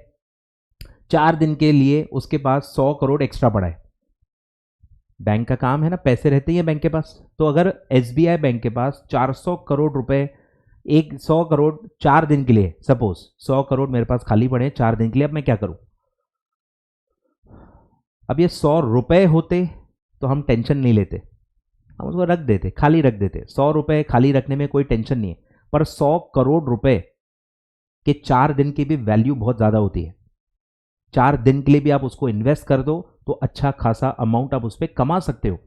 4 दिन के लिए उसके पास 100 करोड़ एक्स्ट्रा पड़ा है। बैंक का काम है ना, पैसे रहते हैं बैंक के पास। तो अगर एसबीआई बैंक के पास 400 करोड़ रुपए, 100 करोड़ 4 दिन के लिए, सपोज 100 करोड़ मेरे पास खाली पड़े 4 दिन के लिए, अब मैं क्या करूं? अब ये 100 रुपए होते तो हम टेंशन नहीं लेते, हम उसको रख देते, खाली रख देते। 100 रुपए खाली रखने में कोई टेंशन नहीं है, पर 100 करोड़ रुपए के 4 दिन की भी वैल्यू बहुत ज्यादा होती है। 4 दिन के लिए भी आप उसको इन्वेस्ट कर दो तो अच्छा खासा अमाउंट आप उस पर कमा सकते हो।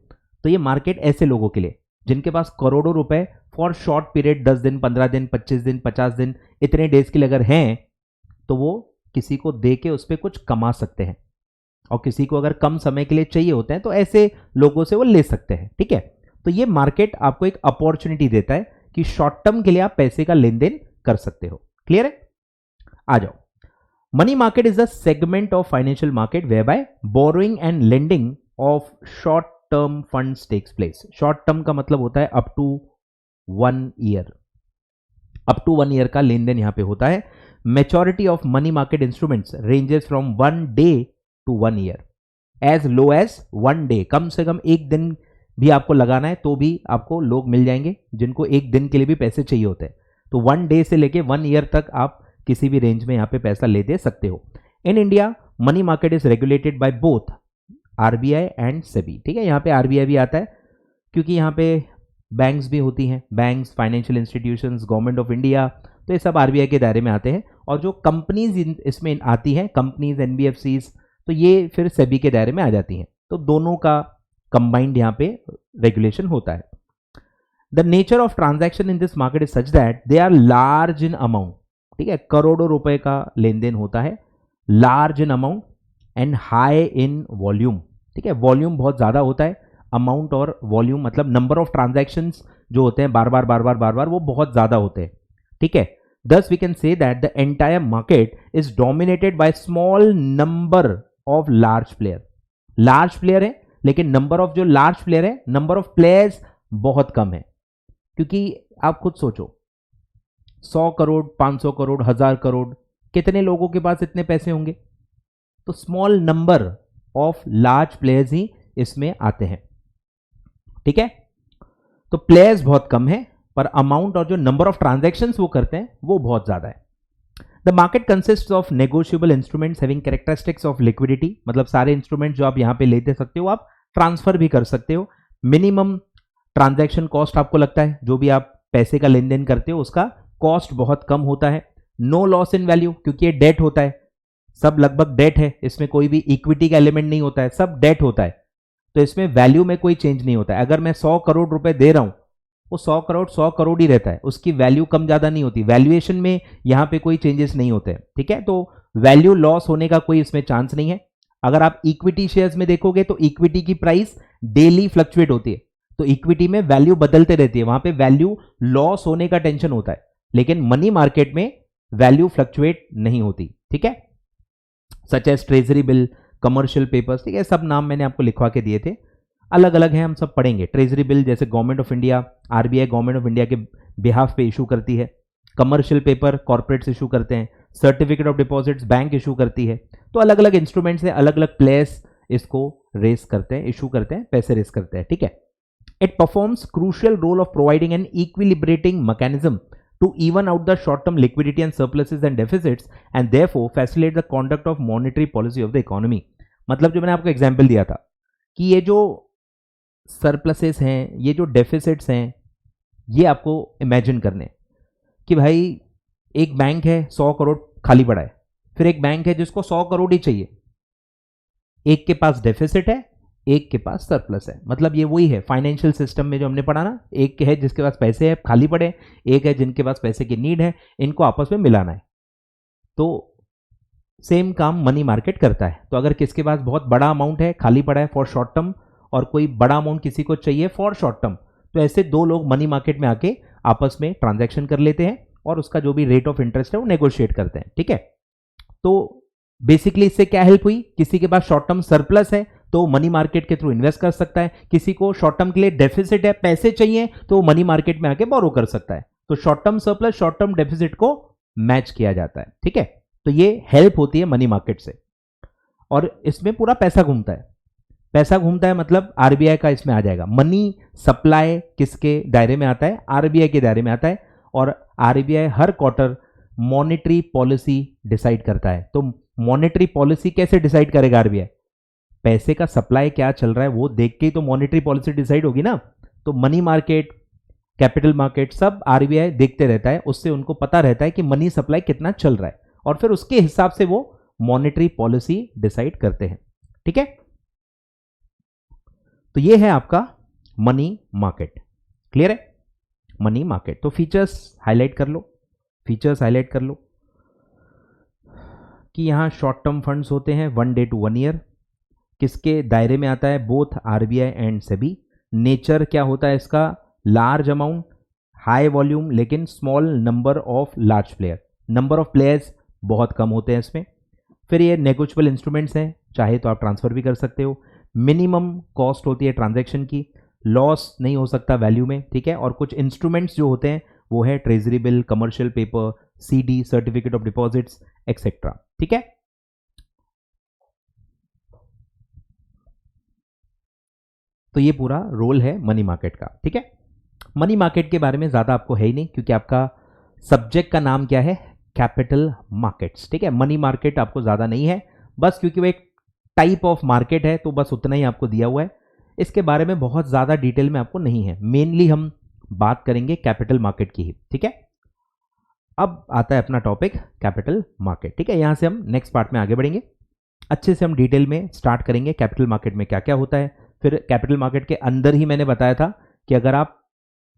तो ये मार्केट ऐसे लोगों के लिए जिनके पास करोड़ों रुपए फॉर शॉर्ट पीरियड, 10 दिन, 15 दिन, 25 दिन, 50 दिन, इतने डेज के लिए अगर हैं तो वो किसी को दे के उस पर कुछ कमा सकते हैं, और किसी को अगर कम समय के लिए चाहिए होते हैं तो ऐसे लोगों से वो ले सकते हैं। ठीक है, तो ये मार्केट आपको एक अपॉर्चुनिटी देता है कि शॉर्ट टर्म के लिए आप पैसे का लेन देन कर सकते हो। क्लियर है? आ जाओ। Money market is the segment of financial market where by borrowing and lending of short term funds takes place. Short term का मतलब होता है up to 1 year, up to 1 year का लेन देन यहां पे होता है। Maturity of money market instruments ranges from 1 day to 1 year, as low as 1 day. कम से कम एक दिन भी आपको लगाना है तो भी आपको लोग मिल जाएंगे जिनको एक दिन के लिए भी पैसे चाहिए होते हैं। तो 1 डे से लेके 1 ईयर तक आप किसी भी रेंज में यहाँ पे पैसा ले दे सकते हो। In India money market is regulated by both RBI and SEBI. ठीक है, यहाँ पे आरबीआई भी आता है क्योंकि यहाँ पे बैंक्स भी होती हैं, banks, financial institutions, government of India, तो ये सब आरबीआई के दायरे में आते हैं। और जो कंपनीज इसमें आती हैं, कंपनीज, एनबीएफसीज, तो ये फिर सेबी के दायरे में आ जाती हैं। तो दोनों का कंबाइंड यहाँ पे रेगुलेशन होता है। The nature of transaction in this market is such that they are large in amount. ठीक है, करोड़ों रुपए का लेन देन होता है, large in amount and high in volume. ठीक है, वॉल्यूम बहुत ज्यादा होता है, अमाउंट और वॉल्यूम मतलब नंबर ऑफ ट्रांजैक्शंस जो होते हैं बार बार वो बहुत ज्यादा होते हैं। ठीक है, thus we can say that the entire market is dominated by small number of large player। large player है लेकिन नंबर ऑफ जो लार्ज प्लेयर है, नंबर ऑफ प्लेयर्स बहुत कम है। क्योंकि आप खुद सोचो, 100 करोड़, 500 करोड़, 1000 करोड़, कितने लोगों के पास इतने पैसे होंगे? तो small number of large players ही इसमें आते हैं। ठीक है, तो प्लेयर्स बहुत कम है पर अमाउंट और जो नंबर ऑफ ट्रांजैक्शंस वो करते हैं वो बहुत ज्यादा है। The market consist of negotiable instruments having characteristics of liquidity, मतलब सारे इंस्ट्रूमेंट जो आप यहां पे लेते सकते हो आप ट्रांसफर भी कर सकते हो। मिनिमम ट्रांजैक्शन कॉस्ट आपको लगता है, जो भी आप पैसे का लेन देन करते हो उसका कॉस्ट बहुत कम होता है। नो लॉस इन वैल्यू, क्योंकि ये डेट होता है, सब लगभग डेट है, इसमें कोई भी इक्विटी का एलिमेंट नहीं होता है, सब डेट होता है, तो इसमें वैल्यू में कोई चेंज नहीं होता है। अगर मैं 100 करोड़ रुपए दे रहा हूं, वो 100 करोड़ ही रहता है, उसकी वैल्यू कम ज्यादा नहीं होती, वैल्यूएशन में यहां पे कोई चेंजेस नहीं होते हैं। ठीक है, तो वैल्यू लॉस होने का कोई इसमें चांस नहीं है। अगर आप इक्विटी शेयर्स में देखोगे तो इक्विटी की प्राइस डेली फ्लक्चुएट होती है, तो इक्विटी में वैल्यू बदलते रहती है, वहां पे वैल्यू लॉस होने का टेंशन होता है। लेकिन मनी मार्केट में वैल्यू फ्लक्चुएट नहीं होती। ठीक है, such as treasury bill, commercial papers, ठीक है, सब नाम मैंने आपको लिखवा के दिए थे, अलग अलग हैं, हम सब पढ़ेंगे। ट्रेजरी बिल जैसे government of India, RBI government of India के बिहाफ पे इशू करती है, कमर्शियल पेपर कॉर्पोरेट्स इशू करते हैं, certificate of deposits bank issue करती है। तो अलग अलग इंस्ट्रूमेंट्स हैं, अलग अलग प्लेयर्स इसको रेस करते हैं, इशू करते हैं, पैसे रेस करते हैं। ठीक है, it performs crucial role of providing an equilibrating mechanism to even out the short-term liquidity and surpluses and deficits and therefore facilitate the conduct of monetary policy of the economy। मतलब जो मैंने आपको एग्जांपल दिया था कि ये जो सरप्लसेस हैं, ये जो डेफिसिट्स हैं, ये आपको इमेजिन करने कि भाई एक बैंक है 100 करोड़ खाली पड़ा है, फिर एक बैंक है जिसको 100 करोड़ ही चाहिए, एक के पास डेफिसिट है, एक के पास सरप्लस है। मतलब ये वही है फाइनेंशियल सिस्टम में जो हमने पढ़ा ना, एक है जिसके पास पैसे है खाली पड़े, एक है जिनके पास पैसे की नीड है, इनको आपस में मिलाना है। तो सेम काम मनी मार्केट करता है। तो अगर किसके पास बहुत बड़ा अमाउंट है खाली पड़ा है फॉर शॉर्ट टर्म, और कोई बड़ा अमाउंट किसी को चाहिए फॉर शॉर्ट टर्म, तो ऐसे दो लोग मनी मार्केट में आके आपस में ट्रांजैक्शन कर लेते हैं और उसका जो भी रेट ऑफ इंटरेस्ट है वो नेगोशिएट करते हैं। ठीक है, तो बेसिकली इससे क्या हेल्प हुई? किसी के पास शॉर्ट टर्म सरप्लस है तो मनी मार्केट के थ्रू इन्वेस्ट कर सकता है, किसी को शॉर्ट टर्म के लिए डेफिसिट है, पैसे चाहिए, तो मनी मार्केट में आके बोरो कर सकता है। तो short term surplus, short term deficit को मैच किया जाता है। ठीक है, तो ये हेल्प होती है मनी मार्केट से, और इसमें पूरा पैसा घूमता है। पैसा घूमता है मतलब आरबीआई का इसमें आ जाएगा। मनी सप्लाई किसके दायरे में आता है? आरबीआई के दायरे में आता है, और आरबीआई हर क्वार्टर मॉनेटरी पॉलिसी डिसाइड करता है। तो मॉनेटरी पॉलिसी कैसे डिसाइड करेगा आरबीआई? पैसे का सप्लाई क्या चल रहा है वो देख के ही तो मॉनेटरी पॉलिसी डिसाइड होगी ना। तो मनी मार्केट, कैपिटल मार्केट, सब आरबीआई देखते रहता है, उससे उनको पता रहता है कि मनी सप्लाई कितना चल रहा है, और फिर उसके हिसाब से वो मॉनेटरी पॉलिसी डिसाइड करते हैं। ठीक है, तो ये है आपका मनी मार्केट। क्लियर है? Money market. तो फीचर्स हाईलाइट कर लो, फीचर्स हाईलाइट कर लो। कि यहाँ शॉर्ट टर्म फंड्स होते हैं 1 डे टू 1 ईयर, किसके दायरे में आता है, both RBI and SEBI. Nature क्या होता है इसका, लार्ज अमाउंट, हाई वॉल्यूम, लेकिन small number of large player, number of players बहुत कम होते हैं इसमें। फिर ये नेगोशिएबल इंस्ट्रूमेंट्स हैं, चाहे तो आप ट्रांसफ़र भी कर सकते हो। मिनिमम कॉस्ट होती है ट्रांजैक्शन की, लॉस नहीं हो सकता वैल्यू में, ठीक है। और कुछ इंस्ट्रूमेंट्स जो होते हैं वो है treasury bill, commercial paper, CD, certificate of deposits etcetera, ठीक है। तो ये पूरा रोल है मनी मार्केट का, ठीक है। मनी मार्केट के बारे में ज़्यादा आपको है ही नहीं, क्योंकि आपका सब्जेक्ट का नाम क्या है, कैपिटल मार्केट्स, ठीक है। मनी मार्केट आपको ज़्यादा नहीं है, बस क्योंकि वो एक टाइप ऑफ मार्केट है तो बस उतना ही आपको दिया हुआ है। इसके बारे में बहुत ज़्यादा डिटेल में आपको नहीं है, मेनली हम बात करेंगे कैपिटल मार्केट की ही, ठीक है। अब आता है अपना टॉपिक कैपिटल मार्केट, ठीक है। यहां से हम नेक्स्ट पार्ट में आगे बढ़ेंगे, अच्छे से हम डिटेल में स्टार्ट करेंगे कैपिटल मार्केट में क्या क्या होता है। फिर कैपिटल मार्केट के अंदर ही मैंने बताया था कि अगर आप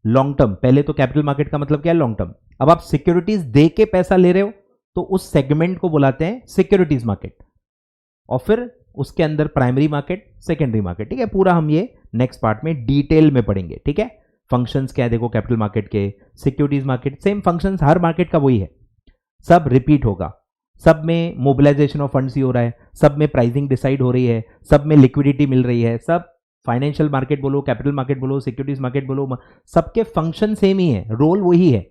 लॉन्ग टर्म, पहले तो कैपिटल मार्केट का मतलब क्या है, लॉन्ग टर्म। अब आप सिक्योरिटीज दे के पैसा ले रहे हो तो उस सेगमेंट को बुलाते हैं सिक्योरिटीज मार्केट, और फिर उसके अंदर प्राइमरी मार्केट, सेकेंडरी मार्केट, ठीक है। पूरा हम ये नेक्स्ट पार्ट में डिटेल में पढ़ेंगे, ठीक है। फंक्शंस क्या है देखो कैपिटल मार्केट के, सिक्योरिटीज मार्केट, सेम फंक्शंस हर मार्केट का वही है, सब रिपीट होगा। सब में मोबिलाइजेशन ऑफ फंड्स ही हो रहा है, सब में प्राइसिंग डिसाइड हो रही है, सब में लिक्विडिटी मिल रही है, सब फाइनेंशियल मार्केट बोलो, कैपिटल मार्केट बोलो, सिक्योरिटीज मार्केट बोलो, सबके फंक्शन सेम ही है, रोल वही है।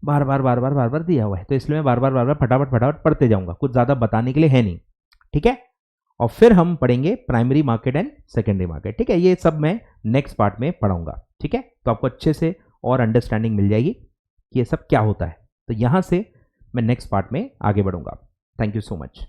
बार बार बार बार बार बार दिया हुआ है तो इसलिए मैं बार बार फटाफट फटाफट पढ़ते जाऊंगा, कुछ ज्यादा बताने के लिए है नहीं, ठीक है। और फिर हम पढ़ेंगे primary market and secondary market, ठीक है। ये सब मैं नेक्स्ट पार्ट में पढ़ाऊंगा, ठीक है। तो आपको अच्छे से और अंडरस्टैंडिंग मिल जाएगी कि ये सब क्या होता है। तो यहां से मैं नेक्स्ट पार्ट में आगे बढ़ूंगा। Thank you so much.